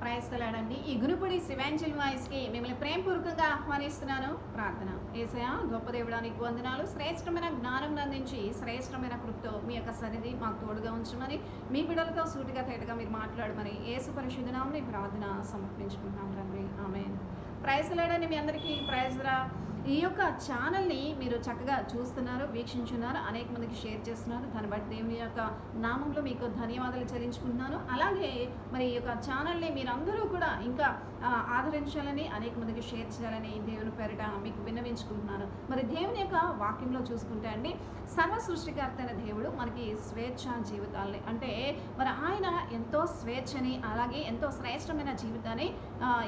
ప్రయత్నాలండి ఈ గురుపుడి శివాంజలి వాయిస్కి మిమ్మల్ని ప్రేమపూర్వకంగా ఆహ్వానిస్తున్నాను. ప్రార్థన. యేసయ్యా, గొప్ప దేవుడానికి వందనాలు. శ్రేష్టమైన జ్ఞానం అందించి శ్రేష్టమైన కృప్తో మీ యొక్క సన్నిధి మాకు తోడుగా ఉంచమని, మీ బిడ్డలతో సూటిగా తేటగా మీరు మాట్లాడమని యేసు పరిశుద్ధ నామమున ప్రార్థన సమర్పించుకుంటున్నాం తండ్రి. ఆమేన్. ప్రయత్నాలండి మీ అందరికీ ప్రయత్న. ఈ యొక్క ఛానల్ని మీరు చక్కగా చూస్తున్నారు, వీక్షించున్నారు, అనేక మందికి షేర్ చేస్తున్నారు. దాన్ని బట్టి దేవుని యొక్క నామంలో మీకు ధన్యవాదాలు చెల్లించుకుంటున్నాను. అలాగే మరి ఈ యొక్క ఛానల్ని మీరందరూ కూడా ఇంకా ఆదరించాలని, అనేక మందికి షేర్ చేయాలని దేవుని పేరిట మీకు విన్నవించుకుంటున్నాను. మరి దేవుని యొక్క వాక్యంలో చూసుకుంటే అండి, సర్వ సృష్టికర్త అయిన దేవుడు మనకి స్వేచ్ఛ జీవితాలని, అంటే మరి ఆయన ఎంతో స్వేచ్ఛని అలాగే ఎంతో శ్రేష్టమైన జీవితాన్ని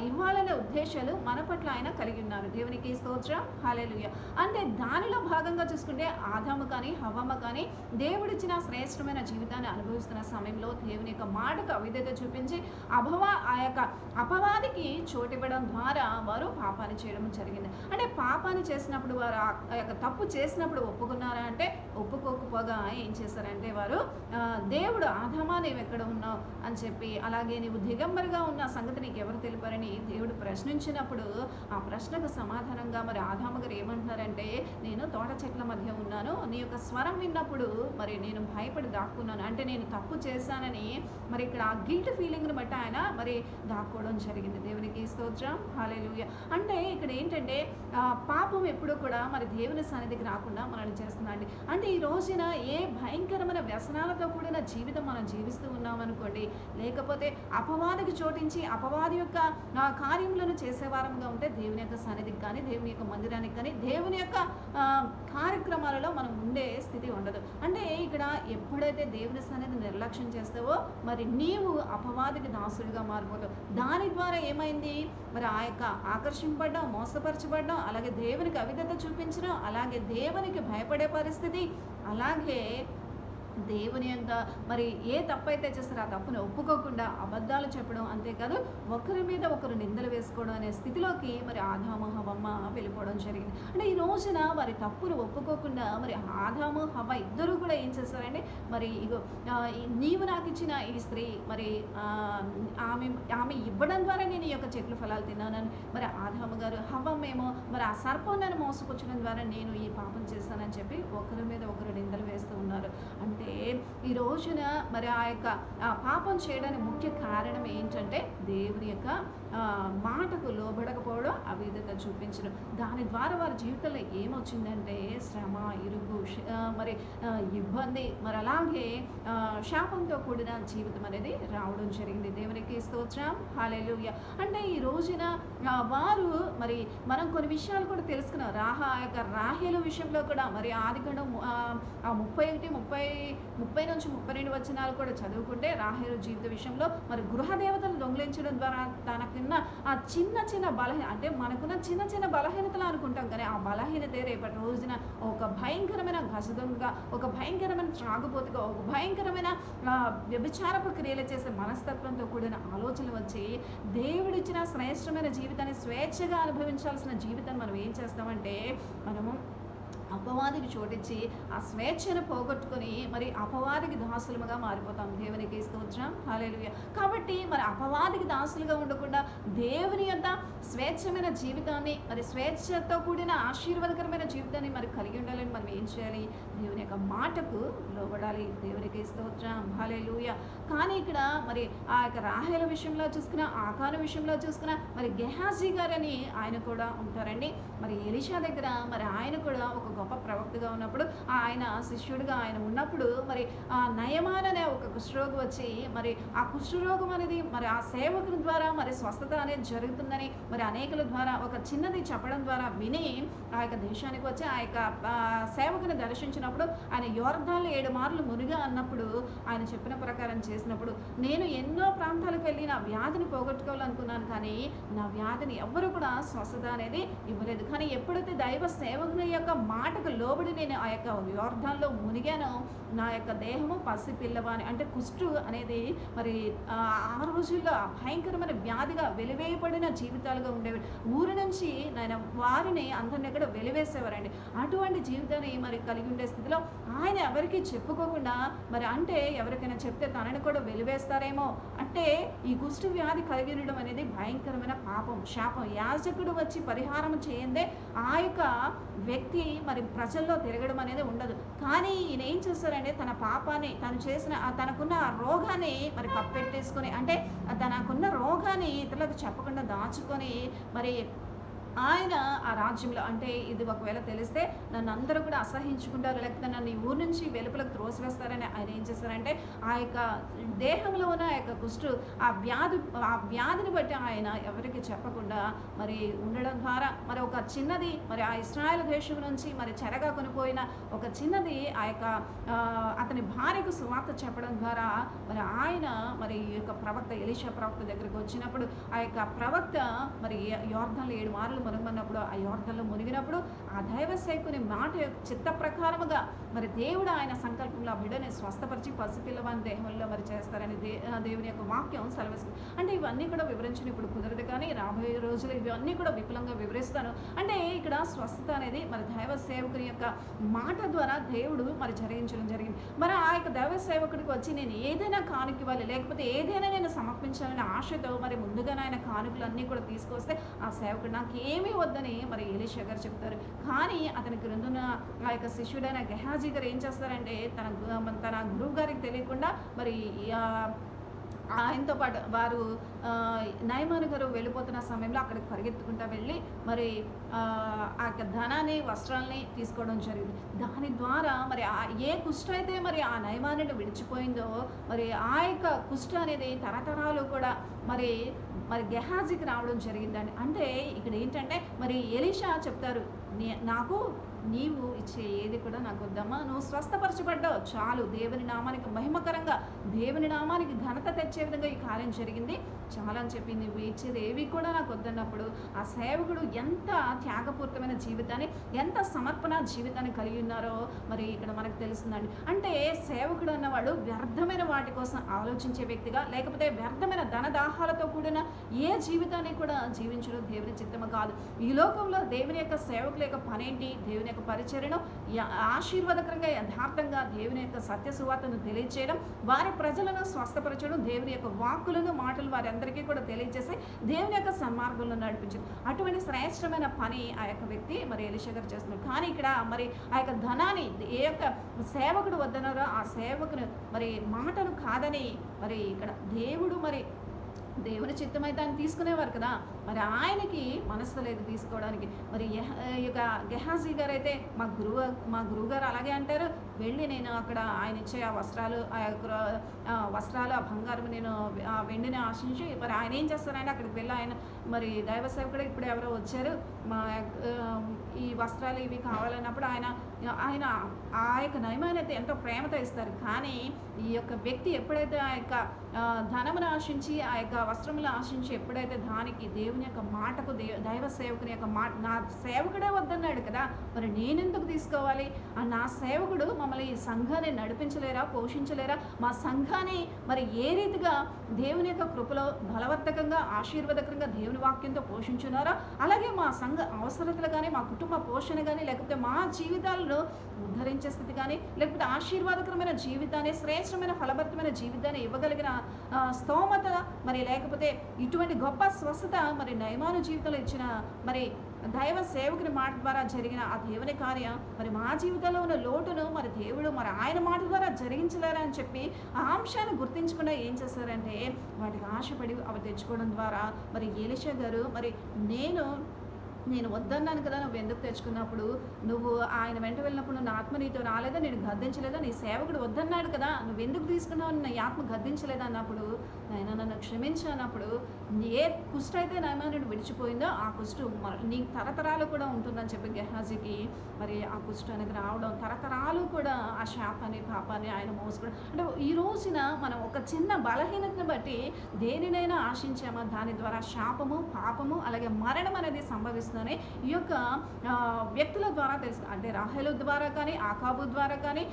ఇవ్వాలనే ఉద్దేశాలు మన పట్ల ఆయన కలిగి ఉన్నారు. దేవునికి స్తోత్రం. హల్లెలూయా. అంటే దానిలో భాగంగా చూసుకుంటే ఆదాము కానీ హవ్వమ్మ కానీ దేవుడిచ్చిన శ్రేష్టమైన జీవితాన్ని అనుభవిస్తున్న సమయంలో దేవుని యొక్క మాటకు అవిధేయత చూపించి ఆ యొక్క అపవాదికి చోటివ్వడం ద్వారా వారు పాపాన్ని చేయడం జరిగింది. అంటే పాపాన్ని చేసినప్పుడు వారు ఆ యొక్క తప్పు చేసినప్పుడు ఒప్పుకున్నారా అంటే ఒప్పుకోకపోగా ఏం చేశారంటే వారు దేవుడు ఆదామా నీవు ఎక్కడ ఉన్నావు అని చెప్పి, అలాగే నీవు దిగంబరిగా ఉన్న సంగతి నీకు ఎవరు తెలిపారని దేవుడు ప్రశ్నించినప్పుడు ఆ ప్రశ్నకు సమాధానంగా మరి ఆదాము గారు ఏమంటున్నారంటే, నేను తోట చెట్ల మధ్య ఉన్నాను, నీ యొక్క స్వరం విన్నప్పుడు మరి నేను భయపడి దాక్కున్నాను. అంటే నేను తప్పు చేశానని మరి ఇక్కడ ఆ గిల్ట్ ఫీలింగ్ని బట్టి ఆయన మరి దాక్కోవడం జరిగింది. దేవునికి స్తోత్రం. హల్లెలూయా. అంటే ఇక్కడ ఏంటంటే పాపం ఎప్పుడూ కూడా మరి దేవుని సన్నిధికి రాకుండా మనల్ని చేస్తుందండి. అంటే ఈ రోజున ఏ భయంకరమైన వ్యసనాలతో కూడిన జీవితం మనం జీవిస్తూ ఉన్నామనుకోండి, లేకపోతే అపవాదికి చోటించి అపవాది యొక్క కార్యములను చేసేవారంగా ఉంటే దేవుని యొక్క సన్నిధికి కానీ, దేవుని యొక్క మందిరానికి కానీ, దేవుని యొక్క కార్యక్రమాలలో మనం ఉండే స్థితి ఉండదు. అంటే ఇక్కడ ఎప్పుడైతే దేవుని సన్నిధి నిర్లక్ష్యం చేస్తావో మరి నీవు అపవాదికి దాసుడిగా మారిపోతావు. దాని ద్వారా ఏమైంది, మరి ఆ యొక్క ఆకర్షింపడ్డం, మోసపరచబడ్డం, అలాగే దేవునికి అవిధేయత చూపించడం, అలాగే దేవునికి భయపడే పరిస్థితి, అలాగే దేవుని యొక్క మరి ఏ తప్పైతే చేస్తారో ఆ తప్పును ఒప్పుకోకుండా అబద్ధాలు చెప్పడం, అంతేకాదు ఒకరి మీద ఒకరు నిందలు వేసుకోవడం అనే స్థితిలోకి మరి ఆదాము హవ్వ వెళ్ళిపోవడం జరిగింది. అంటే ఈ రోజున వారి తప్పును ఒప్పుకోకుండా మరి ఆదాము హవ్వ ఇద్దరు కూడా ఏం చేస్తారంటే, మరి ఇగో నీవు నాకు ఇచ్చిన ఈ స్త్రీ మరి ఆమె ఇవ్వడం ద్వారా నేను ఈ యొక్క చెట్ల ఫలాలు తిన్నానని మరి ఆదాము గారు, హవ్వమేమో మరి ఆ సర్పం నన్ను మోసపుచ్చడం ద్వారా నేను ఈ పాపం చేస్తానని చెప్పి ఒకరి మీద ఒకరు నిందలు వేస్తూ ఉన్నారు. అంటే ఈ రోజున మరి ఆ యొక్క పాపం చేయడానికి ముఖ్య కారణం ఏంటంటే దేవుని యొక్క మాటకు లోబడకపోవడం, అవిధేయత చూపించడం. దాని ద్వారా వారి జీవితంలో ఏమొచ్చిందంటే శ్రమ, ఇరుగు, మరి ఇబ్బంది, మరి అలాగే శాపంతో కూడిన జీవితం అనేది రావడం జరిగింది. దేవునికి స్తోత్రం. హల్లెలూయా. అంటే ఈ రోజున వారు మరి మనం కొన్ని విషయాలు కూడా తెలుసుకున్నాం. రాహేలు విషయంలో కూడా మరి ఆదికాండం 30 నుంచి 32 వచనాలు కూడా చదువుకుంటే రాహేలు జీవిత విషయంలో మరి గృహదేవతలు దొంగిలించడం ద్వారా తనకున్న ఆ చిన్న అంటే మనకున్న చిన్న బలహీనతలు అనుకుంటాం, కానీ ఆ బలహీనత రేపటి రోజున ఒక భయంకరమైన గజదొంగ, ఒక భయంకరమైన త్రాగుబోతుగా, ఒక భయంకరమైన వ్యభిచారపు క్రియలు చేసే మనస్తత్వంతో కూడిన ఆలోచనలు వచ్చి దేవుడిచ్చిన శ్రేష్టమైన జీవితాన్ని స్వేచ్ఛగా అనుభవించాల్సిన జీవితాన్ని మనం ఏం చేస్తామంటే మనము అపవాదికి చోటించి ఆ స్వేచ్ఛను పోగొట్టుకొని మరి అపవాదికి దాసులుగా మారిపోతాం. దేవునికి స్తోత్రం. హల్లెలూయా. కాబట్టి మరి అపవాదికి దాసులుగా ఉండకుండా దేవుని యొక్క స్వేచ్ఛమైన జీవితాన్ని, మరి స్వేచ్ఛతో కూడిన ఆశీర్వాదకరమైన జీవితాన్ని మరి కలిగి ఉండాలని మనం ఏం చేయాలి, దేవుని యొక్క మాటకు లోబడాలి. దేవునికి స్తోత్రం. హల్లెలూయా. కానీ ఇక్కడ మరి ఆ యొక్క రాహేలు విషయంలో చూసుకున్న, ఆకాను విషయంలో చూసుకున్న, మరి గెహాజీ గారని ఆయన కూడా ఉంటారండి. మరి ఎలీషా దగ్గర మరి ఆయన కూడా ఒక గొప్ప ప్రవక్తగా ఉన్నప్పుడు, ఆయన శిష్యుడిగా ఆయన ఉన్నప్పుడు మరి ఆ నయమాన్ అనే ఒక కుష్ఠరోగి వచ్చి మరి ఆ కుష్ఠరోగం అనేది మరి ఆ సేవకుని ద్వారా మరి స్వస్థత అనేది జరుగుతుందని మరి అనేకుల ద్వారా ఒక చిన్నది చెప్పడం ద్వారా విని ఆ యొక్క దేశానికి వచ్చి ఆ యొక్క సేవకుని దర్శించినప్పుడు ఆయన యోర్దాన్లో 7 మార్లు మునిగా అన్నప్పుడు ఆయన చెప్పిన ప్రకారం చేసినప్పుడు, నేను ఎన్నో ప్రాంతాలకు వెళ్ళి నా వ్యాధిని పోగొట్టుకోవాలనుకున్నాను, కానీ నా వ్యాధిని ఎవ్వరు కూడా స్వస్థత అనేది ఇవ్వలేదు. కానీ ఎప్పుడైతే దైవ సేవకుని యొక్క మాటకు లోబడి నేను ఆ యొక్క యోర్దాన్లో మునిగానో నా యొక్క దేహము పసిపిల్లవాని, అంటే కుష్టు అనేది మరి ఆ రోజుల్లో భయంకరమైన వ్యాధిగా వెలివేయబడిన జీవితాలుగా ఉండేవి. ఊరి నుంచి నేను వారిని అందరిని ఎక్కడ వెలివేసేవారండి. అటువంటి జీవితాన్ని మరి కలిగి ఉండే స్థితిలో ఆయన ఎవరికి చెప్పుకోకుండా మరి అంటే ఎవరికైనా చెప్తే తనని కూడా వెలివేస్తారేమో అంటే ఈ కుష్టు వ్యాధి కలిగి ఉండడం అనేది భయంకరమైన పాపం, శాపం. యాజకుడు వచ్చి పరిహారం చేయందే ఆ యొక్క వ్యక్తి మరి ప్రజల్లో తిరగడం అనేది ఉండదు. కానీ ఈయన ఏం చేస్తారంటే తన పాపాన్ని తను చేసిన తనకున్న ఆ రోగాన్ని మరి కప్పెట్టేసుకొని అంటే తనకున్న రోగాన్ని ఇతరులకు చెప్పకుండా దాచుకొని మరి ఆయన ఆ రాజ్యంలో అంటే ఇది ఒకవేళ తెలిస్తే నన్ను అందరూ కూడా అసహించుకుంటారు, లేకపోతే నన్ను ఈ ఊరు నుంచి వెలుపలకు త్రోసివేస్తారని ఆయన ఏం చేశారంటే ఆ యొక్క దేహంలో ఉన్న ఆ యొక్క కుష్టు ఆ వ్యాధిని బట్టి ఆయన ఎవరికి చెప్పకుండా మరి ఉండడం ద్వారా మరి ఒక చిన్నది మరి ఆ ఇశ్రాయేలు దేశం నుంచి మరి చెరగా కొనిపోయిన ఒక చిన్నది ఆ యొక్క అతని భార్యకు సువార్త చెప్పడం ద్వారా మరి ఆయన మరి ఈ యొక్క ప్రవక్త ఎలీషా ప్రవక్త దగ్గరికి వచ్చినప్పుడు ఆ యొక్క ప్రవక్త మరి యోర్దాన్లో 7 మార్లు మునగమన్నప్పుడు ఆ యోర్దాన్లో మునిగినప్పుడు ఆ దైవ సేవకుని మాట చిత్త ప్రకారముగా మరి దేవుడు ఆయన సంకల్పంలో ఆ బిడ్డని స్వస్థపరిచి పసిపిల్లవాని దేహంలో మరి చేస్తారని దేవుని యొక్క వాక్యం సెలవిస్తుంది. అంటే ఇవన్నీ కూడా వివరించిన ఇప్పుడు కుదరదు, కానీ రాబోయే రోజులు ఇవన్నీ కూడా విపులంగా వివరిస్తాను. అంటే ఇక్కడ స్వస్థత అనేది మరి దైవ సేవకుని యొక్క మాట ద్వారా దేవుడు మరి జరిగించడం జరిగింది. మరి ఆ యొక్క దైవ సేవకుడికి వచ్చి నేను ఏదైనా కానుక ఇవ్వాలి, లేకపోతే ఏదైనా నేను సమర్పించాలనే ఆశతో మరి ముందుగా ఆయన కానుకలు అన్నీ కూడా తీసుకొస్తే ఆ సేవకుడు నాకు ఏమీ వద్దని మరి ఎలీషా గారు చెప్తారు. కానీ అతనికి రెండున్న ఆ యొక్క శిష్యుడైన గెహాజీ గారు ఏం చేస్తారంటే తన గురువు గారికి తెలియకుండా మరి ఆయనతో పాటు వారు నయమాను గారు వెళ్ళిపోతున్న సమయంలో అక్కడికి పరిగెత్తుకుంటూ వెళ్ళి మరి ఆ యొక్క ధనాన్ని వస్త్రాలని తీసుకోవడం జరిగింది. దాని ద్వారా మరి ఏ కుష్ఠ అయితే మరి ఆ నయమానుని విడిచిపోయిందో మరి ఆ యొక్క కుష్ఠ అనేది తరతరాలు కూడా మరి గెహాజీకి రావడం జరిగిందండి. అంటే ఇక్కడ ఏంటంటే మరి ఎలీషా చెప్తారు, నాకు నీవు ఇచ్చే ఏది కూడా నాకు వద్దమ్మా, నువ్వు స్వస్థపరచబడ్డావు చాలు, దేవుని నామానికి మహిమకరంగా దేవుని నామానికి ఘనత తెచ్చే విధంగా ఈ కార్యం జరిగింది చాలా అని చెప్పి నువ్వు ఇచ్చేది ఏవి కూడా నాకు వద్దన్నప్పుడు ఆ సేవకుడు ఎంత త్యాగపూరితమైన జీవితాన్ని ఎంత సమర్పణ జీవితాన్ని కలిగి ఉన్నారో మరి ఇక్కడ మనకు తెలుస్తుందండి. అంటే సేవకుడు అన్నవాడు వ్యర్థమైన వాటి కోసం ఆలోచించే వ్యక్తిగా లేకపోతే వ్యర్థమైన ధనదాహాలతో కూడిన ఏ జీవితాన్ని కూడా జీవించడం దేవుని చిత్తము కాదు. ఈ లోకంలో దేవుని యొక్క సేవకుల యొక్క పనేంటి, దేవుని యొక్క పరిచర్యను ఆశీర్వాదకరంగా యథార్థంగా దేవుని యొక్క సత్య సువార్తను తెలియజేయడం, వారి ప్రజలను స్వస్థపరచడం, దేవుని యొక్క వాక్కులను మాటలు వారి అందరికీ కూడా తెలియజేసి దేవుని యొక్క సన్మార్గంలో నడిపించడం, అటువంటి శ్రేష్టమైన పని ఆ యొక్క వ్యక్తి మరి ఎలీషా గారు చేస్తున్నారు. కానీ ఇక్కడ మరి ఆ యొక్క ధనాన్ని ఏ యొక్క సేవకుడు వద్దన్నారో ఆ సేవకుని మరి మాటను కాదని మరి ఇక్కడ దేవుడు మరి దేవుని చిత్తమైతే ఆయన తీసుకునేవారు కదా, మరి ఆయనకి మనసు లేదు తీసుకోవడానికి. మరి ఇక గెహాజీ గారు అయితే మా గురువు గారు అలాగే అంటారు, వెళ్ళి నేను అక్కడ ఆయన ఇచ్చే ఆ వస్త్రాలు ఆ యొక్క వస్త్రాలు ఆ బంగారం నేను ఆ వెండిని ఆశించి మరి ఆయన ఏం చేస్తారంటే అక్కడికి వెళ్ళి ఆయన మరి దైవ సేవకుడు ఇప్పుడు ఎవరో వచ్చారు మా ఈ వస్త్రాలు ఇవి కావాలన్నప్పుడు ఆయన ఆ యొక్క నయమాన్ని అయితే ఎంతో ప్రేమతో ఇస్తారు. కానీ ఈ యొక్క వ్యక్తి ఎప్పుడైతే ఆ యొక్క ధనమును ఆశించి ఆ యొక్క వస్త్రములు ఆశించి ఎప్పుడైతే దానికి దేవుని యొక్క మాటకు దైవ సేవకుని యొక్క మాట నా సేవకుడే వద్దన్నాడు కదా, మరి నేనెందుకు తీసుకోవాలి, నా సేవకుడు మమ్మల్ని ఈ సంఘాన్ని నడిపించలేరా, పోషించలేరా, మా సంఘాన్ని మరి ఏ రీతిగా దేవుని యొక్క కృపలో బలవర్ధకంగా ఆశీర్వాదకరంగా దేవుని వాక్యంతో పోషించున్నారో అలాగే మా సంఘ అవసరతలు కానీ మా కుటుంబ పోషణ కానీ లేకపోతే మా జీవితాలను ఉద్ధరించే స్థితి కానీ లేకపోతే ఆశీర్వాదకరమైన జీవితాన్ని శ్రేష్టమైన ఫలభరితమైన జీవితాన్ని ఇవ్వగలిగిన స్తోమత మరి లేకపోతే ఇటువంటి గొప్ప స్వస్థత మరి నయమాను జీవితంలో ఇచ్చిన మరి దైవ సేవకుని మాట ద్వారా జరిగిన ఆ దేవుని కార్యం మరి మా జీవితంలో ఉన్న లోటును మరి దేవుడు మరి ఆయన మాట ద్వారా జరిగించలేరా అని చెప్పి ఆ అంశాన్ని గుర్తించకుండా ఏం చేశారంటే వాటికి ఆశపడి అవి తెచ్చుకోవడం ద్వారా మరి ఎలీషా గారు మరి నేను వద్దన్నాను కదా, నువ్వు ఎందుకు తెచ్చుకున్నప్పుడు నువ్వు ఆయన వెంట వెళ్ళినప్పుడు నా ఆత్మ నీతో రాలేదా, నేను గద్దించలేదా, నీ సేవకుడు వద్దన్నాడు కదా, నువ్వు ఎందుకు తీసుకున్నావు, నా ఆత్మ గద్దించలేదా అన్నప్పుడు ఆయన నన్ను క్షమించు అన్నప్పుడు ఏ కుష్ఠ అయితే నయమానుడు విడిచిపోయిందో ఆ కుష్ఠు నీ తరతరాలు కూడా ఉంటుందని చెప్పి గెహాజీకి మరి ఆ కుష్ఠ అనేది రావడం తరతరాలు కూడా ఆ శాపాన్ని పాపాన్ని ఆయన మోసుకోవడం. అంటే ఈ రోజున మనం ఒక చిన్న బలహీనతను బట్టి దేనినైనా ఆశించామా దాని ద్వారా శాపము పాపము అలాగే మరణం అనేది సంభవిస్తుంది. తెలియజేస్తున్నాను. ఈ యొక్క వ్యక్తుల ద్వారా తెలుసు, అంటే రాహేలు ద్వారా కానీ, ఆకాబు ద్వారా కానీ,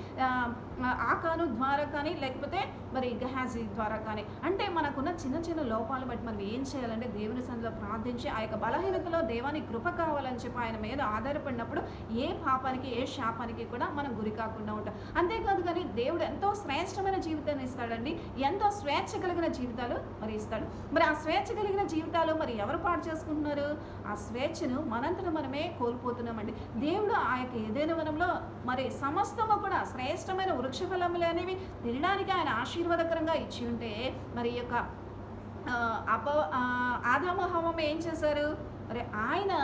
ఆకాను ద్వారా కానీ, లేకపోతే మరి గెహాజీ ద్వారా కానీ, అంటే మనకున్న చిన్న చిన్న లోపాలు బట్టి మనం ఏం చేయాలంటే దేవుని సన్నిధిలో ప్రార్థించి ఆ యొక్క బలహీనతలో దేవానికి కృప కావాలని చెప్పి ఆయన మీద ఆధారపడినప్పుడు ఏ పాపానికి ఏ శాపానికి కూడా మనం గురి కాకుండా ఉంటాం. అంతేకాదు కానీ దేవుడు ఎంతో శ్రేష్టమైన జీవితాన్ని ఇస్తాడండి, ఎంతో స్వేచ్ఛ కలిగిన జీవితాలు మరి ఇస్తాడు. మరి ఆ స్వేచ్ఛ కలిగిన జీవితాలు మరి ఎవరు పాడు చేసుకుంటున్నారు? ఆ స్వేచ్ఛను మనంతట మనమే కోల్పోతున్నామండి. దేవుడు ఆ యొక్క ఏదైనా వనంలో మరి సమస్తము కూడా శ్రేష్టమైన వృక్ష ఫలములు అనేవి తినడానికి ఆయన ఆశీర్వాదకరంగా ఇచ్చి ఉంటే, మరి ఈ యొక్క ఆదాము హవ్వ ఏం చేశారు? మరి ఆయన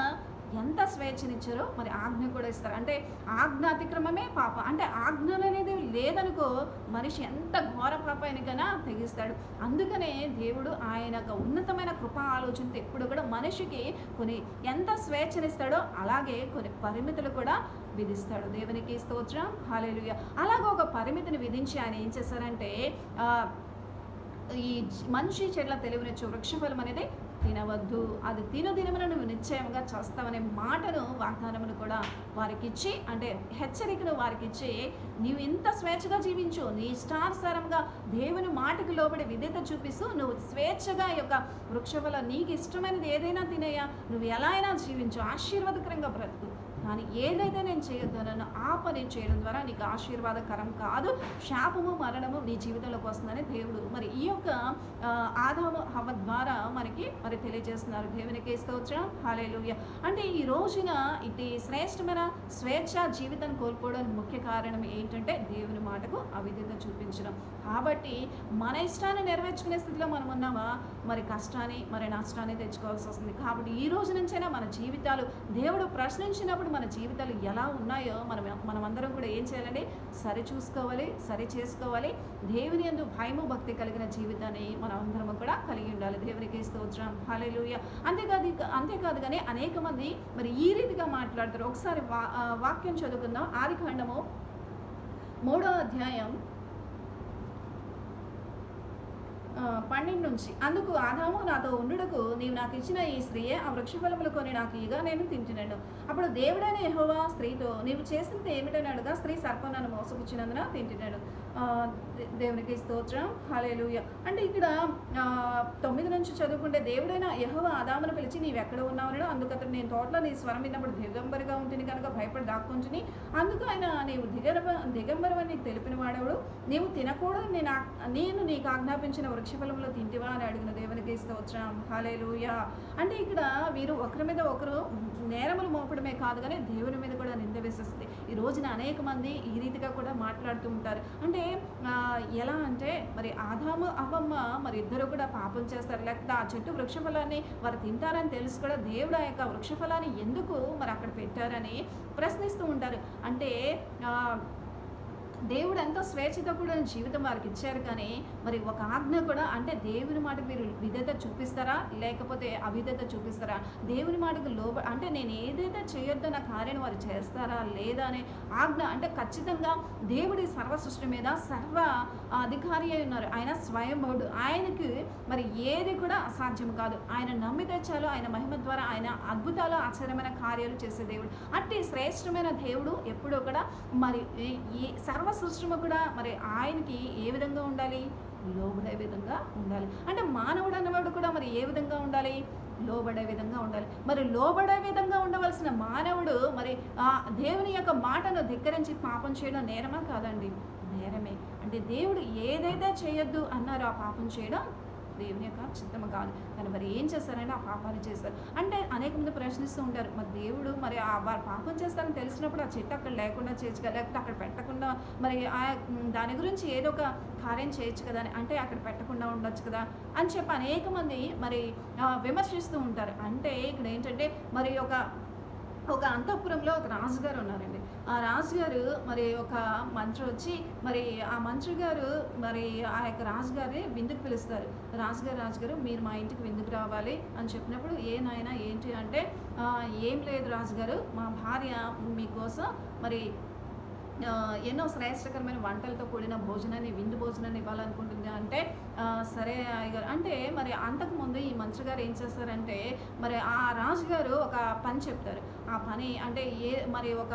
ఎంత స్వేచ్ఛనిచ్చారో మరి ఆజ్ఞ కూడా ఇస్తారు. అంటే ఆజ్ఞ అతిక్రమమే పాపం. అంటే ఆజ్ఞలు అనేది లేదనుకో మనిషి ఎంత ఘోర పాపానికైనా తెగిస్తాడు. అందుకనే దేవుడు ఆయన ఉన్నతమైన కృపా ఆలోచనతో ఎప్పుడు కూడా మనిషికి కొన్ని ఎంత స్వేచ్ఛనిస్తాడో అలాగే కొన్ని పరిమితులు కూడా విధిస్తాడు. దేవునికి స్తోత్రం, హల్లెలూయా. అలాగే ఒక పరిమితిని విధించి ఆయన ఏం చేశారంటే ఈ మంచి చెడ్ల తెలివినిచ్చు వృక్షఫలం అనేది తినవద్దు, అది తినదినమున నువ్వు నిశ్చయంగా చేస్తావనే మాటను వాగ్దానమును కూడా వారికి ఇచ్చి, అంటే హెచ్చరికను వారికి ఇచ్చి, నీవు ఇంత స్వేచ్ఛగా జీవించు, నీ ఇష్టానుసారంగా దేవుని మాటకు లోబడి విధేయత చూపిస్తూ నువ్వు స్వేచ్ఛగా యొక్క వృక్షఫలం నీకు ఇష్టమైనది ఏదైనా తినేయా, నువ్వు ఎలా అయినా జీవించు, ఆశీర్వాదకరంగా బ్రతుకు, కానీ ఏదైతే నేను చేయొద్దనో ఆ పని చేయడం ద్వారా నీకు ఆశీర్వాదకరం కాదు, శాపము మరణము నీ జీవితంలోకి వస్తుందని దేవుడు మరి ఈ యొక్క ఆదాము హవ్వ ద్వారా మనకి మరి తెలియజేస్తున్నారు. దేవునికి స్తోత్రం, హల్లెలూయా. అంటే ఈ రోజున ఇటు శ్రేష్టమైన స్వేచ్ఛ జీవితాన్ని కోల్పోవడానికి ముఖ్య కారణం ఏంటంటే దేవుని మాటకు అవిధేయత చూపించడం. కాబట్టి మన ఇష్టాన్ని నెరవేర్చుకునే స్థితిలో మనం ఉన్నామా, మరి కష్టాన్ని మరి నష్టాన్ని తెచ్చుకోవాల్సి వస్తుంది. కాబట్టి ఈ రోజు నుంచైనా మన జీవితాలు దేవుడు ప్రశ్నించినప్పుడు మన జీవితాలు ఎలా ఉన్నాయో మనమందరం కూడా ఏం చేయాలండి? సరి చూసుకోవాలి, సరి చేసుకోవాలి. దేవుని యందు భయము భక్తి కలిగిన జీవితాన్ని మనం అందరం కూడా కలిగి ఉండాలి. దేవునికి స్తోత్రం, హల్లెలూయా. అంతేకాదు కానీ అనేక మంది మరి ఈ రీతిగా మాట్లాడతారు. ఒకసారి వాక్యం చదువుకుందాం. ఆదికాండము 3వ అధ్యాయం 12 నుంచి. అందుకు ఆదాము, నాతో ఉండుటకు నీవు నాకు ఇచ్చిన ఈ స్త్రీయే ఆ వృక్షఫలములు కొని నాకు ఇగా నేను తింటున్నాను. అప్పుడు దేవుడైన యెహోవా స్త్రీతో, నీవు చేసినది ఏమిటని అడగా, స్త్రీ సర్పం నన్ను మోసపుచ్చినందున తింటున్నాడు. దేవునికి స్తోత్రం, హల్లెలూయా. అంటే ఇక్కడ 9 నుంచి చదువుకుంటే, దేవుడైన యెహోవా ఆదామును పిలిచి నీవు ఎక్కడ ఉన్నావు? అందుకు అతడు, నేను తోటలో నీ స్వరం విన్నప్పుడు దిగంబరిగా ఉంటుంది కనుక భయపడి దాక్కుంటుని. అందుకు ఆయన, నీవు దిగంబరమని నీకు తెలిపిన వాడెవడు? నీవు తినకూడదు నేను నీకు ఆజ్ఞాపించిన వృక్షఫలంలో తింటివా అని అడిగిన. దేవునికి స్తోత్రం, హల్లెలూయా. అంటే ఇక్కడ వీరు ఒకరి మీద ఒకరు నేరములు మోపడమే కాదు కానీ దేవుని మీద కూడా నింద వేసేస్తుంది. ఈ రోజున అనేక మంది ఈ రీతిగా కూడా మాట్లాడుతూ ఉంటారు. అంటే ఎలా అంటే మరి ఆదాము అవ్వమ్మ మరి ఇద్దరు కూడా పాపం చేస్తారు, లేకపోతే ఆ చెట్టు వృక్షఫలాన్ని వారు తింటారని తెలుసు కూడా దేవుడు ఆ యొక్క వృక్షఫలాన్ని ఎందుకు మరి అక్కడ పెట్టారని ప్రశ్నిస్తూ ఉంటారు. అంటే దేవుడు ఎంతో స్వేచ్ఛతో కూడా జీవితం వారికి ఇచ్చారు, కానీ మరి ఒక ఆజ్ఞ కూడా, అంటే దేవుని మాటకు మీరు విధేయత చూపిస్తారా లేకపోతే అవిధేయత చూపిస్తారా? దేవుని మాటకు అంటే నేను ఏదైతే చేయొద్దన్న కార్యాన్ని వారు చేస్తారా లేదా అనే ఆజ్ఞ. అంటే ఖచ్చితంగా దేవుడి సర్వ సృష్టి మీద సర్వ అధికారి అయి ఉన్నారు. ఆయన స్వయంభవుడు, ఆయనకి మరి ఏది కూడా అసాధ్యం కాదు. ఆయన నమ్మితే చాలు, ఆయన మహిమ ద్వారా ఆయన అద్భుతాలు ఆశ్చర్యమైన కార్యాలు చేసే దేవుడు. అట్టి శ్రేష్టమైన దేవుడు ఎప్పుడూ కూడా మరి ఈ సర్వ సృష్టిము కూడా మరి ఆయనకి ఏ విధంగా ఉండాలి? లోబడే విధంగా ఉండాలి. అంటే మానవుడు అన్నవాడు కూడా మరి ఏ విధంగా ఉండాలి? లోబడే విధంగా ఉండాలి. మరి లోబడే విధంగా ఉండవలసిన మానవుడు మరి దేవుని యొక్క మాటను ధిక్కరించి పాపం చేయడం నేరమా కాదండి? నేరమే. అంటే దేవుడు ఏదైతే చేయొద్దు అన్నారో ఆ పాపం చేయడం దేవుని యొక్క చిత్తము కాదు. కానీ మరి ఏం చేస్తారంటే ఆ పాపాన్ని చేస్తారు. అంటే అనేక మంది ప్రశ్నిస్తూ ఉంటారు, మరి దేవుడు మరి వారు పాపం చేస్తారని తెలిసినప్పుడు ఆ చెట్టు అక్కడ లేకుండా చేయొచ్చు కదా, లేకపోతే అక్కడ పెట్టకుండా మరి దాని గురించి ఏదో ఒక కార్యం చేయొచ్చు కదా అని, అంటే అక్కడ పెట్టకుండా ఉండొచ్చు కదా అని చెప్పి అనేక మంది మరి విమర్శిస్తూ ఉంటారు. అంటే ఇక్కడ ఏంటంటే మరి ఒక అంతఃపురంలో ఒక రాజుగారు ఉన్నారండి. ఆ రాజుగారు మరి ఒక మంత్రి వచ్చి మరి ఆ మంత్రి గారు మరి ఆ యొక్క రాజుగారి విందుకు పిలుస్తారు. రాజుగారు మీరు మా ఇంటికి విందుకు రావాలి అని చెప్పినప్పుడు, ఏ నాయనా ఏంటి అంటే, ఏం లేదు రాజుగారు, మా భార్య మీకోసం మరి ఎన్నో శ్రేష్టకరమైన వంటలతో కూడిన భోజనాన్ని, విందు భోజనాన్ని ఇవ్వాలనుకుంటుంది. అంటే సరే అయ్యగారు అంటే మరి అంతకుముందు ఈ మంత్రి గారు ఏం చేస్తారంటే, మరి ఆ రాజుగారు ఒక పని చెప్తారు. ఆ పని అంటే మరి ఒక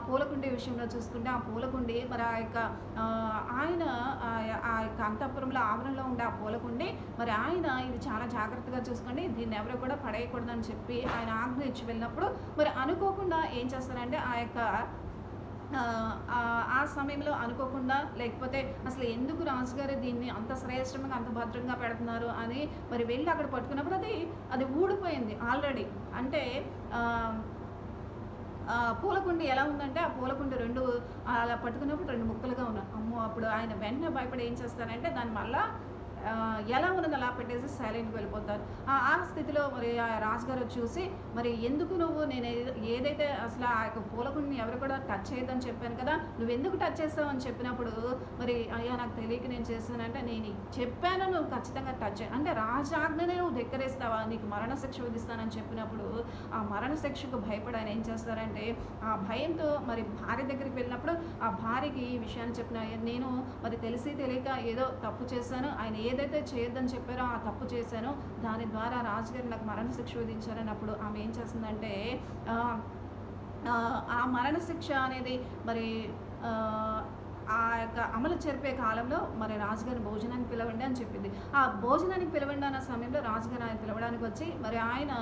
పూలకుండి విషయంలో చూసుకుంటే, ఆ పూలకుండి మరి ఆ యొక్క ఆయన ఆ యొక్క అంతఃపురంలో ఆవరణలో ఉండే ఆ పూలకుండి మరి ఆయన ఇది చాలా జాగ్రత్తగా చూసుకోండి, దీన్ని ఎవరు కూడా పడేయకూడదని చెప్పి ఆయన ఆజ్ఞ ఇచ్చి వెళ్ళినప్పుడు మరి అనుకోకుండా ఏం చేస్తారంటే ఆ యొక్క ఆ సమయంలో అనుకోకుండా లేకపోతే అసలు ఎందుకు రాజుగారు దీన్ని అంత శ్రేష్టంగా అంత భద్రంగా పెడుతున్నారు అని మరి వెళ్ళి అక్కడ పట్టుకున్నప్పుడు అది ఊడిపోయింది ఆల్రెడీ. అంటే పూలకుండి ఎలా ఉందంటే ఆ పూలకుండి రెండు అలా పట్టుకున్నప్పుడు రెండు ముక్కలుగా ఉన్నాయి. అమ్మో! అప్పుడు ఆయన వెంటనే భయపడి ఏం చేస్తారంటే దాన్ని మళ్ళా ఎలా ఉన్నది అలా పెట్టేసి సైలెంట్‌గా వెళ్ళిపోతారు. ఆ స్థితిలో మరి ఆ రాజుగారు చూసి మరి ఎందుకు నువ్వు నేను ఏదైతే అసలు ఆ యొక్క పూలకుండిని ఎవరు కూడా టచ్ చేయొద్దని చెప్పాను కదా! నువ్వెందుకు టచ్ చేసావు అని చెప్పినప్పుడు మరి అయ్యా నాకు తెలియక నేను చేశానంటే, నేను చెప్పాను నువ్వు ఖచ్చితంగా టచ్ చేయి అంటే రాజాజ్ఞనే నువ్వు ధిక్కరిస్తావా? నీకు మరణశిక్ష విధిస్తానని చెప్పినప్పుడు ఆ మరణశిక్షకు భయపడి ఆయన ఏం చేస్తారంటే ఆ భయంతో మరి భార్య దగ్గరికి వెళ్ళినప్పుడు ఆ భార్యకి ఈ విషయాన్ని చెప్పిన నేను మరి తెలిసి తెలియక ఏదో తప్పు చేశాను. ఆయన ఏదైతే చేయొద్దని చెప్పారో ఆ తప్పు చేశాను. దాని ద్వారా రాజుగారు నాకు మరణశిక్ష విధించారన్నప్పుడు ఆమె ఏం చేస్తుందంటే ఆ మరణశిక్ష అనేది మరి ఆ యొక్క అమలు జరిపే కాలంలో మరి రాజుగారిని భోజనానికి పిలవండి అని చెప్పింది. ఆ భోజనానికి పిలవండి అన్న సమయంలో రాజుగారు ఆయన పిలవడానికి వచ్చి మరి ఆయన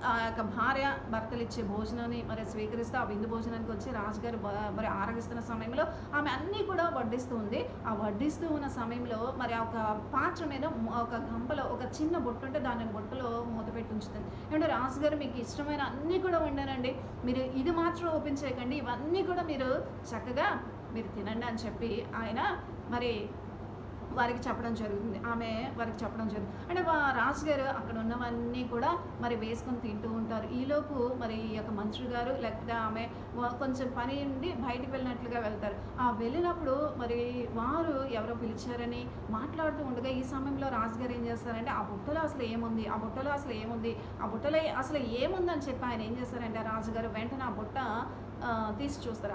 ఆ యొక్క భార్య భర్తలు ఇచ్చే భోజనాన్ని మరి స్వీకరిస్తూ ఆ విందు భోజనానికి వచ్చి రాజుగారు మరి ఆరగిస్తున్న సమయంలో ఆమె అన్నీ కూడా వడ్డిస్తూ ఉంది. ఆ వడ్డిస్తూ ఉన్న సమయంలో మరి ఒక పాత్ర మీద ఒక గంపలో ఒక చిన్న బొట్టు ఉంటే దాని బొట్టులో మూత పెట్టి ఉంచుతుంది. ఏమంటే రాజుగారు మీకు ఇష్టమైన అన్నీ కూడా వండానండి, మీరు ఇది మాత్రం ఓపెన్ చేయకండి, ఇవన్నీ కూడా మీరు చక్కగా మీరు తినండి అని చెప్పి ఆయన మరి వారికి చెప్పడం జరుగుతుంది. ఆమె వారికి చెప్పడం జరుగుతుంది. అంటే రాజుగారు అక్కడ ఉన్నవన్నీ కూడా మరి వేసుకొని తింటూ ఉంటారు. ఈలోపు మరి ఈ యొక్క మంత్రి గారు లేకపోతే ఆమె కొంచెం పని ఉండి బయటికి వెళ్ళినట్లుగా వెళ్తారు. వెళ్ళినప్పుడు మరి వారు ఎవరో పిలిచారని మాట్లాడుతూ ఉండగా ఈ సమయంలో రాజుగారు ఏం చేస్తారంటే ఆ బుట్టలో అసలు ఏముంది, ఆ బుట్టలో అసలు ఏముంది, ఆ బుట్టలో అసలు ఏముందని చెప్పి ఆయన ఏం చేస్తారంటే రాజుగారు వెంటనే ఆ బుట్ట తీసి చూస్తారు.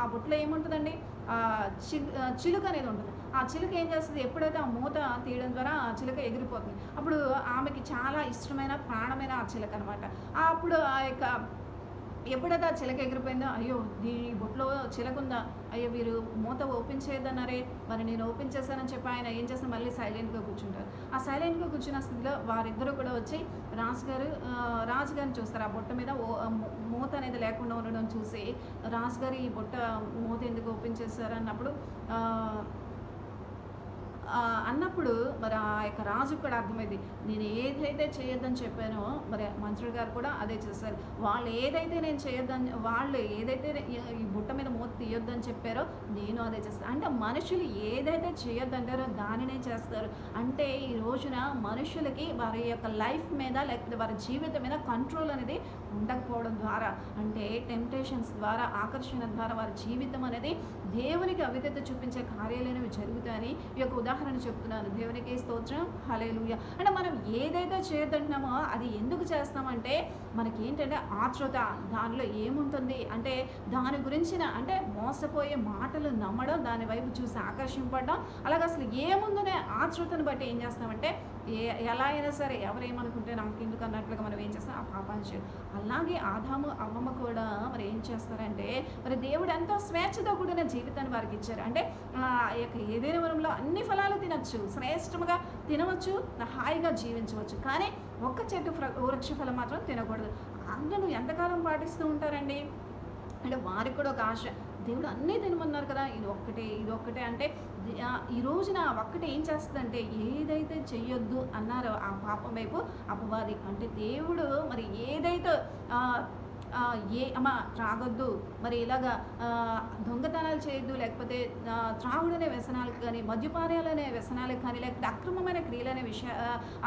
ఆ బుట్టలో ఏముంటుందండి, చిలుక అనేది ఉంటుంది. ఆ చిలుక ఏం చేస్తుంది, ఎప్పుడైతే ఆ మూత తీయడం ద్వారా ఆ చిలుక ఎగిరిపోతుంది. అప్పుడు ఆమెకి చాలా ఇష్టమైన ప్రాణమైన ఆ చిలుక అనమాట. అప్పుడు ఆ యొక్క ఎప్పుడైతే ఆ చిలక ఎగిరిపోయిందో, అయ్యో దీని బొట్లో చిలక ఉందా, అయ్యో వీరు మూత ఓపెన్ చేయొద్దన్నారే, మరి నేను ఓపెన్ చేశానని చెప్పి ఆయన ఏం చేస్తే మళ్ళీ సైలెంట్గా కూర్చుంటారు. ఆ సైలెంట్గా కూర్చున్న స్థితిలో వారిద్దరూ కూడా వచ్చి రాజుగారిని చూస్తారు. ఆ బుట్ట మీద మూత అనేది లేకుండా ఉండడం చూసి రాజుగారు ఈ బుట్ట మూత ఎందుకు ఓపెన్ చేశారన్నప్పుడు అన్నప్పుడు మరి ఆ యొక్క రాజుకు కూడా అర్థమైంది, నేను ఏదైతే చేయొద్దని చెప్పానో మరి మంత్రి గారు కూడా అదే చేశారు. వాళ్ళు ఏదైతే ఈ బుట్ట మీద మూత తీయొద్దని చెప్పారో నేను అదే చేస్తాను. అంటే మనుషులు ఏదైతే చేయొద్దంటారో దానినే చేస్తారు. అంటే ఈ రోజున మనుషులకి వారి యొక్క లైఫ్ మీద లేకపోతే వారి జీవితం మీద కంట్రోల్ అనేది ఉండకపోవడం ద్వారా, అంటే టెంప్టేషన్స్ ద్వారా, ఆకర్షణ ద్వారా వారి జీవితం అనేది దేవునికి అవిధేయత చూపించే కార్యాలనేవి జరుగుతాయని ఈ యొక్క ఉదాహరణ చెప్తున్నాను. దేవునికి స్తోత్రం, హల్లెలూయా. అంటే మనం ఏదైతే చేయొద్దంటున్నామో అది ఎందుకు చేస్తామంటే మనకి ఏంటంటే ఆతృత, దానిలో ఏముంటుంది అంటే దాని గురించిన అంటే మోసపోయే మాటలు నమ్మడం, దాని వైపు చూసి ఆకర్షింపడడం, అలాగే అసలు ఏముందనే ఆతృతను బట్టి ఏం చేస్తామంటే ఎలా అయినా సరే ఎవరేమనుకుంటే నాకు ఎందుకు అన్నట్లుగా మనం ఏం చేస్తాం, ఆ పాపాన్ని చేయం. అలాగే ఆదాము అవ్వమ్మ కూడా మరి ఏం చేస్తారంటే మరి దేవుడు ఎంతో స్వేచ్ఛతో కూడిన జీవితాన్ని వారికి ఇచ్చారు. అంటే ఏదైనా వనంలో అన్ని ఫలాలు తినచ్చు, శ్రేష్టముగా తినవచ్చు, హాయిగా జీవించవచ్చు. కానీ ఒక్క చెట్టు వృక్ష ఫలం మాత్రం తినకూడదు. ఆజ్ఞను ఎంతకాలం పాటిస్తూ ఉంటారండి అంటే వారికి కూడా ఒక ఆశ, దేవుడు అన్నీ తినమన్నారు కదా, ఇది ఒక్కటే అంటే ఈ రోజున ఒక్కటే ఏం చేస్తుందంటే ఏదైతే చెయ్యొద్దు అన్నారో ఆ పాపం వైపు అపవాది, అంటే దేవుడు మరి ఏదైతే అమ్మ త్రాగొద్దు, మరి ఇలాగా దొంగతనాలు చేయొద్దు, లేకపోతే త్రాగుడనే వ్యసనాలకు కానీ, మద్యపానాలనే వ్యసనాలకు కానీ, లేకపోతే అక్రమమైన క్రియలకు చేయలేని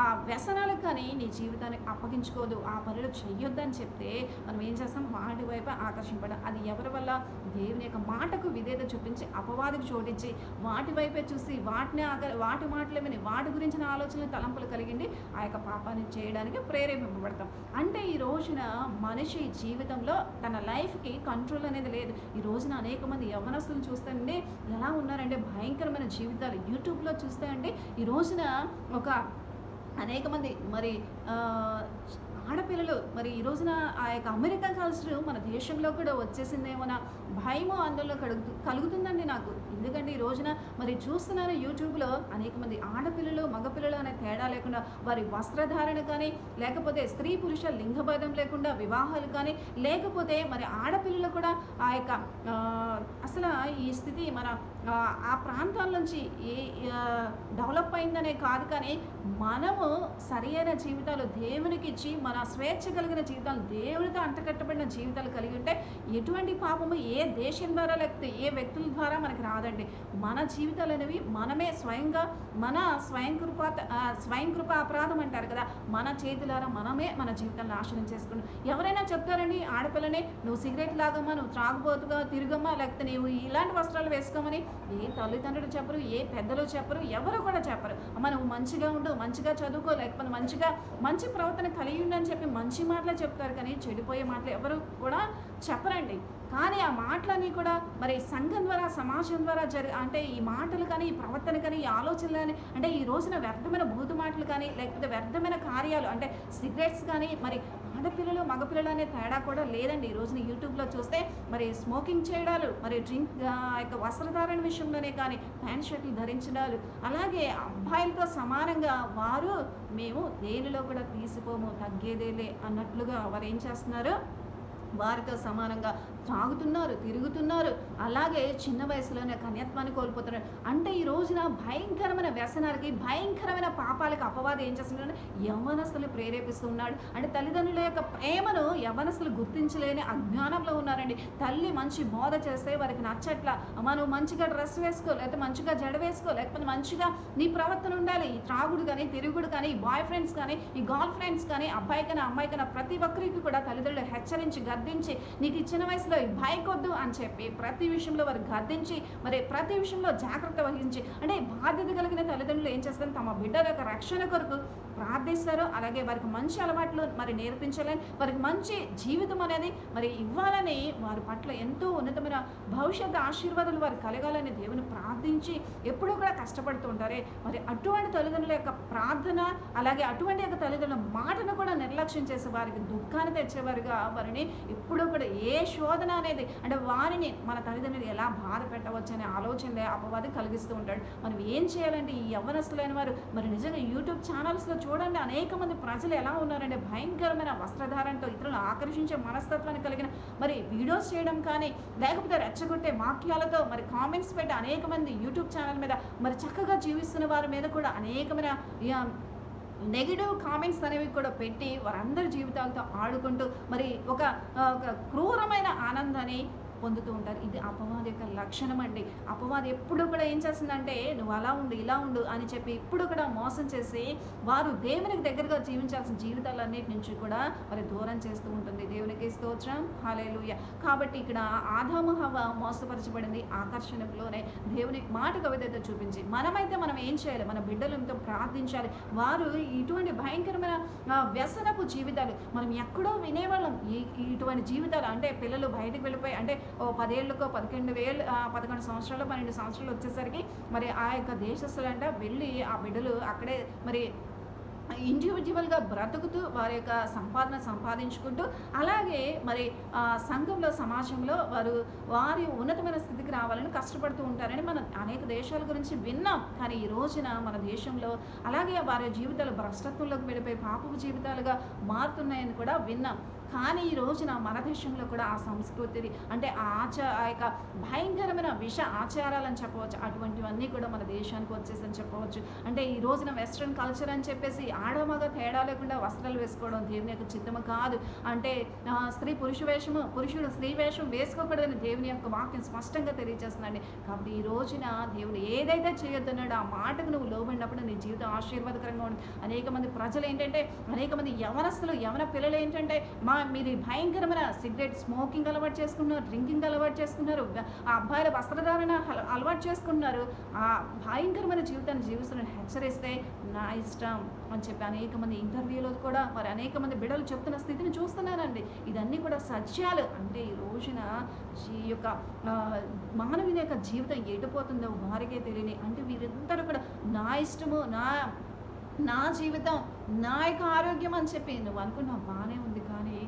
ఆ వ్యసనాలకు కానీ నీ జీవితాన్ని అప్పగించుకోదు, ఆ పనులు చెయ్యొద్దని చెప్తే మనం ఏం చేస్తాం? వాటి వైపు ఆకర్షింపడం. అది ఎవరి వల్ల? దేవుని యొక్క మాటకు విధేయత చూపించి అపవాదికి చోటించి వాటి వైపే చూసి వాటి మాటలు విని వాటి గురించిన ఆలోచనలు తలంపులు కలిగిండి ఆ యొక్క పాపాన్ని చేయడానికి ప్రేరేపింపబడతాం. అంటే ఈ రోజున మనిషి జీవితంలో తన లైఫ్కి కంట్రోల్ అనేది లేదు. ఈ రోజున అనేక మంది యవ్వనస్తులు చూస్తే ఎలా ఉన్నారంటే భయంకరమైన జీవితాలు. యూట్యూబ్లో చూస్తే అండి ఈ రోజున అనేక మంది మరి ఆడపిల్లలు మరి ఈ రోజున ఆ యొక్క అమెరికన్ కల్చర్ మన దేశంలో కూడా వచ్చేసిందేమోనా భయము ఆందోళన కలుగుతుందండి నాకు. ఎందుకంటే ఈ రోజున మరి చూస్తున్నాను యూట్యూబ్లో అనేక మంది ఆడపిల్లలు మగపిల్లలు అనే తేడా లేకుండా వారి వస్త్రధారణ కానీ, లేకపోతే స్త్రీ పురుష లింగభేదం లేకుండా వివాహాలు కానీ, లేకపోతే మరి ఆడపిల్లలు కూడా ఆ యొక్క అసలు ఈ స్థితి మన ఆ ప్రాంతాల నుంచి డెవలప్ అయిందనే కాదు, కానీ మనము సరైన జీవితాలు దేవునికి ఇచ్చి మన స్వేచ్ఛ కలిగిన జీవితాలు దేవుడితో అంటకట్టబడిన జీవితాలు కలిగి ఉంటే ఎటువంటి పాపము ఏ దేశం ద్వారా లేకపోతే ఏ వ్యక్తుల ద్వారా మనకి రాదండి. మన జీవితాలు అనేవి మనమే స్వయంగా మన స్వయం కృప అపరాధం అంటారు కదా, మన చేతులారా మనమే మన జీవితాన్ని నాశనం చేసుకున్నాం. ఎవరైనా చెప్తారండి ఆడపిల్లని నువ్వు సిగరెట్ లాగమ్మా, నువ్వు త్రాగుబోతుగా తిరుగమ్మా, లేకపోతే నువ్వు ఇలాంటి వస్త్రాలు వేసుకోమని ఏ తల్లిదండ్రులు చెప్పరు, ఏ పెద్దలు చెప్పరు, ఎవరు కూడా చెప్పరు. అమ్మ నువ్వు మంచిగా ఉండు, మంచిగా చదువుకో, లేకపోతే మంచి ప్రవర్తన కలిగి ఉండని చెప్పి మంచి మాటలే చెప్తారు, కానీ చెడిపోయే మాటలు ఎవరు కూడా చెప్పరండి. కానీ ఆ మాటలన్నీ కూడా మరి సంఘం ద్వారా సమాజం ద్వారా అంటే ఈ మాటలు కానీ ఈ ప్రవర్తన కానీ ఈ ఆలోచనలు కానీ అంటే ఈ రోజున వ్యర్థమైన బూతు మాటలు కానీ లేకపోతే వ్యర్థమైన కార్యాలు అంటే సిగరెట్స్ కానీ మరి ఆడపిల్లలు మగపిల్లలు అనే తేడా కూడా లేదండి. ఈ రోజున యూట్యూబ్లో చూస్తే మరి స్మోకింగ్ చేయడాలు, మరి డ్రింక్ యొక్క వస్త్రధారణ విషయంలోనే కానీ ప్యాంట్ షర్ట్లు ధరించడాలు, అలాగే అబ్బాయిలతో సమానంగా వారు మేము దేనిలో కూడా తీసిపోము తగ్గేదేలే అన్నట్లుగా వారు ఏం చేస్తున్నారు? వారితో సమానంగా తాగుతున్నారు, తిరుగుతున్నారు, అలాగే చిన్న వయసులోనే కన్యత్వాన్ని కోల్పోతున్నారు. అంటే ఈ రోజున భయంకరమైన వ్యసనాలకి భయంకరమైన పాపాలకి అపవాదం ఏం చేస్తున్నాడు? యవ్వనస్తులు ప్రేరేపిస్తున్నాడు. అంటే తల్లిదండ్రుల యొక్క ప్రేమను యవ్వనస్తులు గుర్తించలేని అజ్ఞానంలో ఉన్నారండి. తల్లి మంచి బోధ చేస్తే వారికి నచ్చట్లా, అమ్మ నువ్వు మంచిగా డ్రెస్ వేసుకో, లేకపోతే మంచిగా జడ వేసుకో, లేకపోతే మంచిగా నీ ప్రవర్తన ఉండాలి. ఈ త్రాగుడు కానీ తిరుగుడు కానీ ఈ బాయ్ ఫ్రెండ్స్ కానీ ఈ గర్ల్ ఫ్రెండ్స్ కానీ అబ్బాయికైనా అమ్మాయికైనా ప్రతి ఒక్కరికి కూడా తల్లిదండ్రులు హెచ్చరించి గద్దించి నీకు ఇచ్చిన వయసులో భయకొద్దు అని చెప్పి ప్రతి విషయంలో వారు గద్దించి మరి ప్రతి విషయంలో జాగ్రత్త వహించి అంటే బాధ్యత కలిగిన తల్లిదండ్రులు ఏం చేస్తారు? తమ బిడ్డల యొక్క రక్షణ కొరకు ప్రార్థిస్తారు. అలాగే వారికి మంచి అలవాట్లు మరి నేర్పించాలని, వారికి మంచి జీవితం అనేది మరి ఇవ్వాలని, వారి పట్ల ఎంతో ఉన్నతమైన భవిష్యత్తు ఆశీర్వాదాలు వారికి కలగాలని దేవుని ప్రార్థించి ఎప్పుడూ కూడా కష్టపడుతూ ఉంటారే. మరి అటువంటి తల్లిదండ్రుల యొక్క ప్రార్థన అలాగే అటువంటి యొక్క తల్లిదండ్రుల మాటను కూడా నిర్లక్ష్యం చేసే వారికి దుఃఖాన్ని తెచ్చేవారుగా వారిని ఎప్పుడూ కూడా ఏ శోధన అనేది అంటే వారిని మన తల్లిదండ్రులు ఎలా బాధ పెట్టవచ్చు అనే ఆలోచనలే అపవాది కలిగిస్తూ ఉంటాడు. మనం ఏం చేయాలంటే ఈ యవ్వనస్తులైన వారు మరి నిజంగా యూట్యూబ్ ఛానల్స్లో చూడండి అనేక మంది ప్రజలు ఎలా ఉన్నారంటే భయంకరమైన వస్త్రధారణతో ఇతరులను ఆకర్షించే మనస్తత్వాన్ని కలిగిన మరి వీడియోస్ చేయడం కానీ లేకపోతే రెచ్చగొట్టే వాక్యాలతో మరి కామెంట్స్ పెట్టి అనేక మంది యూట్యూబ్ ఛానల్ మీద మరి చక్కగా జీవిస్తున్న వారి మీద కూడా అనేకమైన నెగిటివ్ కామెంట్స్ అనేవి కూడా పెట్టి వారందరి జీవితాలతో ఆడుకుంటూ మరి ఒక క్రూరమైన ఆనందాన్ని పొందుతూ ఉంటారు. ఇది అపవాది యొక్క లక్షణం అండి. అపవాది ఎప్పుడు కూడా ఏం చేస్తుందంటే నువ్వు అలా ఉండు ఇలా ఉండు అని చెప్పి ఇప్పుడు కూడా మోసం చేసి వారు దేవునికి దగ్గరగా జీవించాల్సిన జీవితాలన్నిటి నుంచి కూడా మరి దూరం చేస్తూ ఉంటుంది. దేవునికి స్తోత్రం, హల్లెలూయా. కాబట్టి ఇక్కడ ఆదాము హవ్వ మోసపరచబడింది ఆకర్షణలోనే. దేవుని మాటకు విధేయత చూపించి మనం ఏం చేయాలి? మన బిడ్డలతో ప్రార్థించాలి. వారు ఇటువంటి భయంకరమైన వ్యసనపు జీవితాలు మనం ఎక్కడో వినేవాళ్ళం. ఇటువంటి జీవితాలు అంటే పిల్లలు బయటకు వెళ్ళిపోయి అంటే 10 ఏళ్ళకో 11 సంవత్సరాలు 12 సంవత్సరాలు వచ్చేసరికి మరి ఆ యొక్క దేశస్తులంట వెళ్ళి ఆ బిడ్డలు అక్కడే మరి ఇండివిజువల్గా బ్రతుకుతూ వారి యొక్క సంపాదించుకుంటూ అలాగే మరి సంఘంలో సమాజంలో వారి ఉన్నతమైన స్థితికి రావాలని కష్టపడుతూ ఉంటారని మనం అనేక దేశాల గురించి విన్నాం. కానీ ఈ రోజున మన దేశంలో అలాగే వారి జీవితాలు భ్రష్టత్వంలోకి వెళ్ళిపోయి పాపపు జీవితాలుగా మారుతున్నాయని కూడా విన్నాం. కానీ ఈ రోజున మన దేశంలో కూడా ఆ సంస్కృతిని అంటే ఆ యొక్క భయంకరమైన విష ఆచారాలని చెప్పవచ్చు. అటువంటివన్నీ కూడా మన దేశానికి వచ్చేసని చెప్పవచ్చు. అంటే ఈ రోజున వెస్ట్రన్ కల్చర్ అని చెప్పేసి ఆడమగ తేడా లేకుండా వస్త్రాలు వేసుకోవడం దేవుని యొక్క చిత్తము కాదు. అంటే స్త్రీ పురుషుడు స్త్రీ వేషం వేసుకోకూడదని దేవుని యొక్క వాక్యం స్పష్టంగా తెలియజేస్తుందండి. కాబట్టి ఈ రోజున దేవుడు ఏదైతే చేయొద్దన్నాడో ఆ మాటకు నువ్వు లోబడినప్పుడు నీ జీవితం ఆశీర్వాదకరంగా ఉంటుంది. అనేక మంది ప్రజలు ఏంటంటే, అనేక మంది యవన పిల్లలు ఏంటంటే, మీరు భయంకరమైన సిగరెట్ స్మోకింగ్ అలవాటు చేసుకుంటున్నారు, డ్రింకింగ్ అలవాటు చేసుకుంటున్నారు, ఆ అబ్బాయిల వస్త్రధారణ అలవాటు చేసుకుంటున్నారు, ఆ భయంకరమైన జీవితాన్ని జీవిస్తున్న హెచ్చరిస్తే నా ఇష్టం అని చెప్పి అనేక మంది ఇంటర్వ్యూలో కూడా మరి అనేక మంది బిడ్డలు చెప్తున్న స్థితిని చూస్తున్నానండి. ఇదన్నీ కూడా సత్యాలు. అంటే ఈ రోజున ఈ యొక్క మానవుని యొక్క జీవితం ఎటుపోతుందో వారికే తెలియని, అంటే వీరందరూ కూడా నా ఇష్టము, నా జీవితం, నా యొక్క ఆరోగ్యం అని చెప్పి నువ్వు అనుకున్నావు, బాగానే ఉంది. కానీ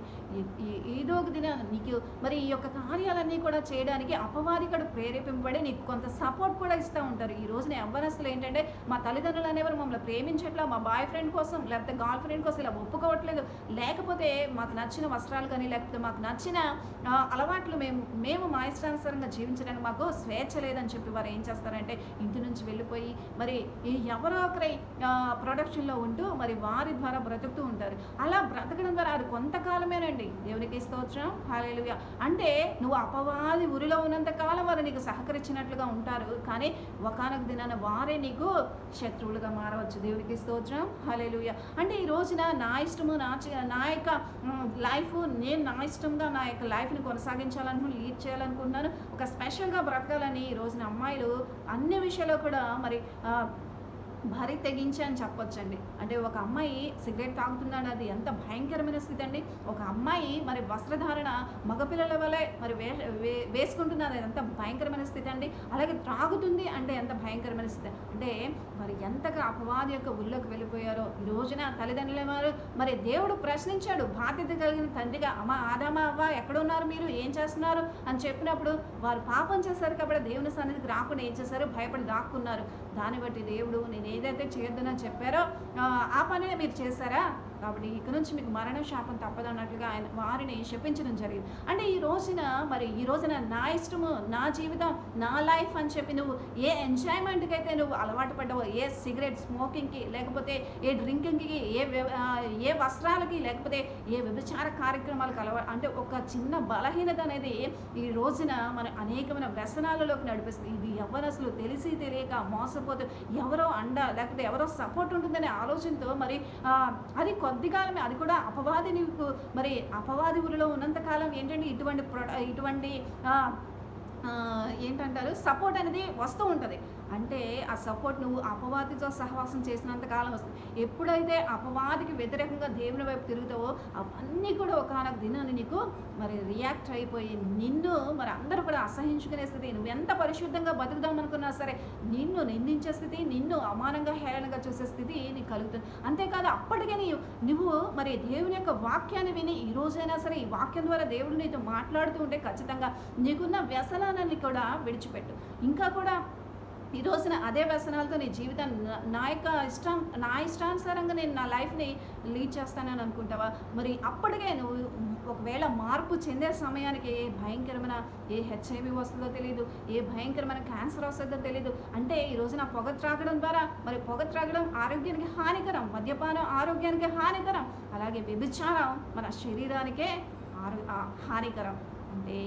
ఏదో ఒక దిన నీకు మరి ఈ యొక్క కార్యాలన్నీ కూడా చేయడానికి అపవాదికుడు ప్రేరేపింపబడి నీకు కొంత సపోర్ట్ కూడా ఇస్తూ ఉంటారు. ఈ రోజున యవ్వనస్తులు ఏంటంటే, మా తల్లిదండ్రులు అనేవారు మమ్మల్ని ప్రేమించట్లా, మా బాయ్ ఫ్రెండ్ కోసం లేకపోతే గర్ల్ ఫ్రెండ్ కోసం ఇలా ఒప్పుకోవట్లేదు, లేకపోతే మాకు నచ్చిన వస్త్రాలు కానీ లేకపోతే మాకు నచ్చిన అలవాట్లు మేము మా ఇష్టానుసారంగా జీవించడానికి మాకు స్వేచ్ఛ లేదని చెప్పి వారు ఏం చేస్తారంటే ఇంటి నుంచి వెళ్ళిపోయి మరి ఎవరో ఒకరి ప్రొడక్షన్లో ఉంటూ మరి వారి ద్వారా బ్రతుకుతూ ఉంటారు. అలా బ్రతకడం ద్వారా అది కొంతకాలమేనండి. దేవునికి స్తోత్రం, హల్లెలూయా. అంటే నువ్వు అపవాది ఉరిలో ఉన్నంత కాలం వారు నీకు సహకరించినట్లుగా ఉంటారు, కానీ ఒకానొక దినాన వారే నీకు శత్రువులుగా మారవచ్చు. దేవునికి స్తోత్రం, హల్లెలూయా. అంటే ఈ రోజున నా ఇష్టము, నా యొక్క లైఫ్, నేను నా ఇష్టంగా నా యొక్క లైఫ్ని కొనసాగించాలనుకుని లీడ్ చేయాలనుకుంటున్నాను, ఒక స్పెషల్గా బ్రతకాలని ఈ రోజున అమ్మాయిలు అన్ని విషయాల్లో కూడా మరి భారీ తెగించి అని చెప్పొచ్చండి. అంటే ఒక అమ్మాయి సిగరెట్ తాగుతున్నాడు, అది ఎంత భయంకరమైన స్థితి అండి. ఒక అమ్మాయి మరి వస్త్రధారణ మగపిల్లల వలె మరి వేసుకుంటున్నది ఎంత భయంకరమైన స్థితి అండి. అలాగే త్రాగుతుంది అంటే ఎంత భయంకరమైన స్థితి. అంటే మరి ఎంతగా అపవాది యొక్క ఊళ్ళోకి వెళ్ళిపోయారో ఈ రోజున తల్లిదండ్రుల వారు మరి దేవుడు ప్రశ్నించాడు బాధ్యత కలిగిన తండ్రిగా, అమ్మ ఆదామ అవ్వ ఎక్కడున్నారు, మీరు ఏం చేస్తున్నారు అని చెప్పినప్పుడు వారు పాపం చేశారు కాబట్టి దేవుని సన్నిధికి రాకుండా ఏం చేశారు, భయపడి దాక్కున్నారు. దాన్ని బట్టి దేవుడు నేను ఏదైతే చేయొద్దని చెప్పారో ఆ పనే మీరు చేశారా, కాబట్టి ఇక నుంచి మీకు మరణ శాపం తప్పదన్నట్లుగా ఆయన వారిని శపించడం జరిగింది. అంటే ఈ రోజున నా ఇష్టము, నా జీవితం, నా లైఫ్ అని చెప్పి నువ్వు ఏ ఎంజాయ్మెంట్కి అయితే నువ్వు అలవాటు పడ్డావో, ఏ సిగరెట్ స్మోకింగ్కి, లేకపోతే ఏ డ్రింకింగ్కి, ఏ వస్త్రాలకి, లేకపోతే ఏ వ్యభిచార కార్యక్రమాలకు అంటే ఒక చిన్న బలహీనత అనేది ఈ రోజున మన అనేకమైన వ్యసనాలలోకి నడిపిస్తుంది. ఇది యవ్వనస్తులు తెలిసి తెలియక మోసపోతూ ఎవరో లేకపోతే ఎవరో సపోర్ట్ ఉంటుందనే ఆలోచనతో మరి అది కొద్ది కాలమే, అది కూడా అపవాది నీకు మరి అపవాది ఊరిలో ఉన్నంతకాలం ఏంటంటే ఇటువంటి ఏంటంటారు సపోర్ట్ అనేది వస్తూ ఉంటుంది. అంటే ఆ సపోర్ట్ నువ్వు అపవాదితో సహవాసం చేసినంత కాలం వస్తుంది. ఎప్పుడైతే అపవాదికి వ్యతిరేకంగా దేవుని వైపు తిరుగుతావో అవన్నీ కూడా ఒకనొక దినాన్ని నీకు మరి రియాక్ట్ అయిపోయి నిన్ను మరి అందరూ కూడా అసహించుకునే స్థితి, నువ్వు ఎంత పరిశుద్ధంగా బతుకుదాం అనుకున్నా సరే నిన్ను నిందించే స్థితి, నిన్ను అమానంగా హేళనగా చూసే స్థితి నీకు కలుగుతుంది. అంతేకాదు అప్పటికే నువ్వు మరి దేవుని యొక్క వాక్యాన్ని విని ఈ రోజైనా సరే ఈ వాక్యం ద్వారా దేవుడు నీతో మాట్లాడుతూ ఉంటే ఖచ్చితంగా నీకున్న వ్యసనాన్ని కూడా విడిచిపెట్టు. ఇంకా కూడా ఈ రోజున అదే వ్యసనాలతో నీ జీవితాన్ని నా ఇష్టానుసారంగా నేను నా లైఫ్ని లీడ్ చేస్తానని అనుకుంటావా? మరి అప్పటికే నువ్వు ఒకవేళ మార్పు చెందే సమయానికి ఏ భయంకరమైన హెచ్ఐవి వస్తుందో తెలియదు, ఏ భయంకరమైన క్యాన్సర్ వస్తుందో తెలియదు. అంటే ఈ రోజున పొగ త్రాగడం ద్వారా మరి పొగ త్రాగడం ఆరోగ్యానికి హానికరం, మద్యపానం ఆరోగ్యానికి హానికరం, అలాగే వ్యభిచారం మన శరీరానికే హానికరం. అంటే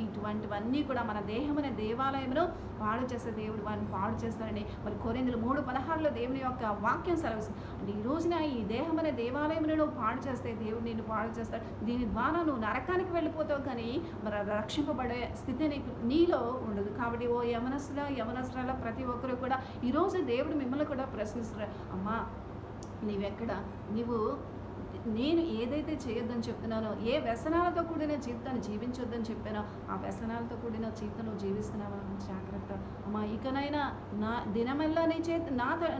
ఇటువంటివన్నీ కూడా మన దేహం అనే దేవాలయంలో పాడు చేసే దేవుడు వారిని పాడు చేస్తారని మరి కొరింథీయులు 3:16 దేవుని యొక్క వాక్యం సెలవిస్తుంది. అంటే ఈ రోజున ఈ దేహం అనే దేవాలయంలో నువ్వు పాడు చేస్తే దేవుడు నిన్ను పాడు చేస్తాడు. దీని ద్వారా నువ్వు నరకానికి వెళ్ళిపోతావు, కానీ మరి రక్షింపబడే స్థితి నీలో ఉండదు. కాబట్టి ఓ యవనస్తుల ప్రతి ఒక్కరు కూడా ఈరోజు దేవుడు మిమ్మల్ని కూడా ప్రశ్నిస్తున్నారు, అమ్మా నీవెక్కడ, నేను ఏదైతే చేయొద్దని చెప్తున్నానో, ఏ వ్యసనాలతో కూడిన జీవితాన్ని జీవించొద్దని చెప్పానో ఆ వ్యసనాలతో కూడిన జీవితం నువ్వు జీవిస్తున్నావా? జాగ్రత్త అమ్మా. ఇకనైనా నా దినమెల్లా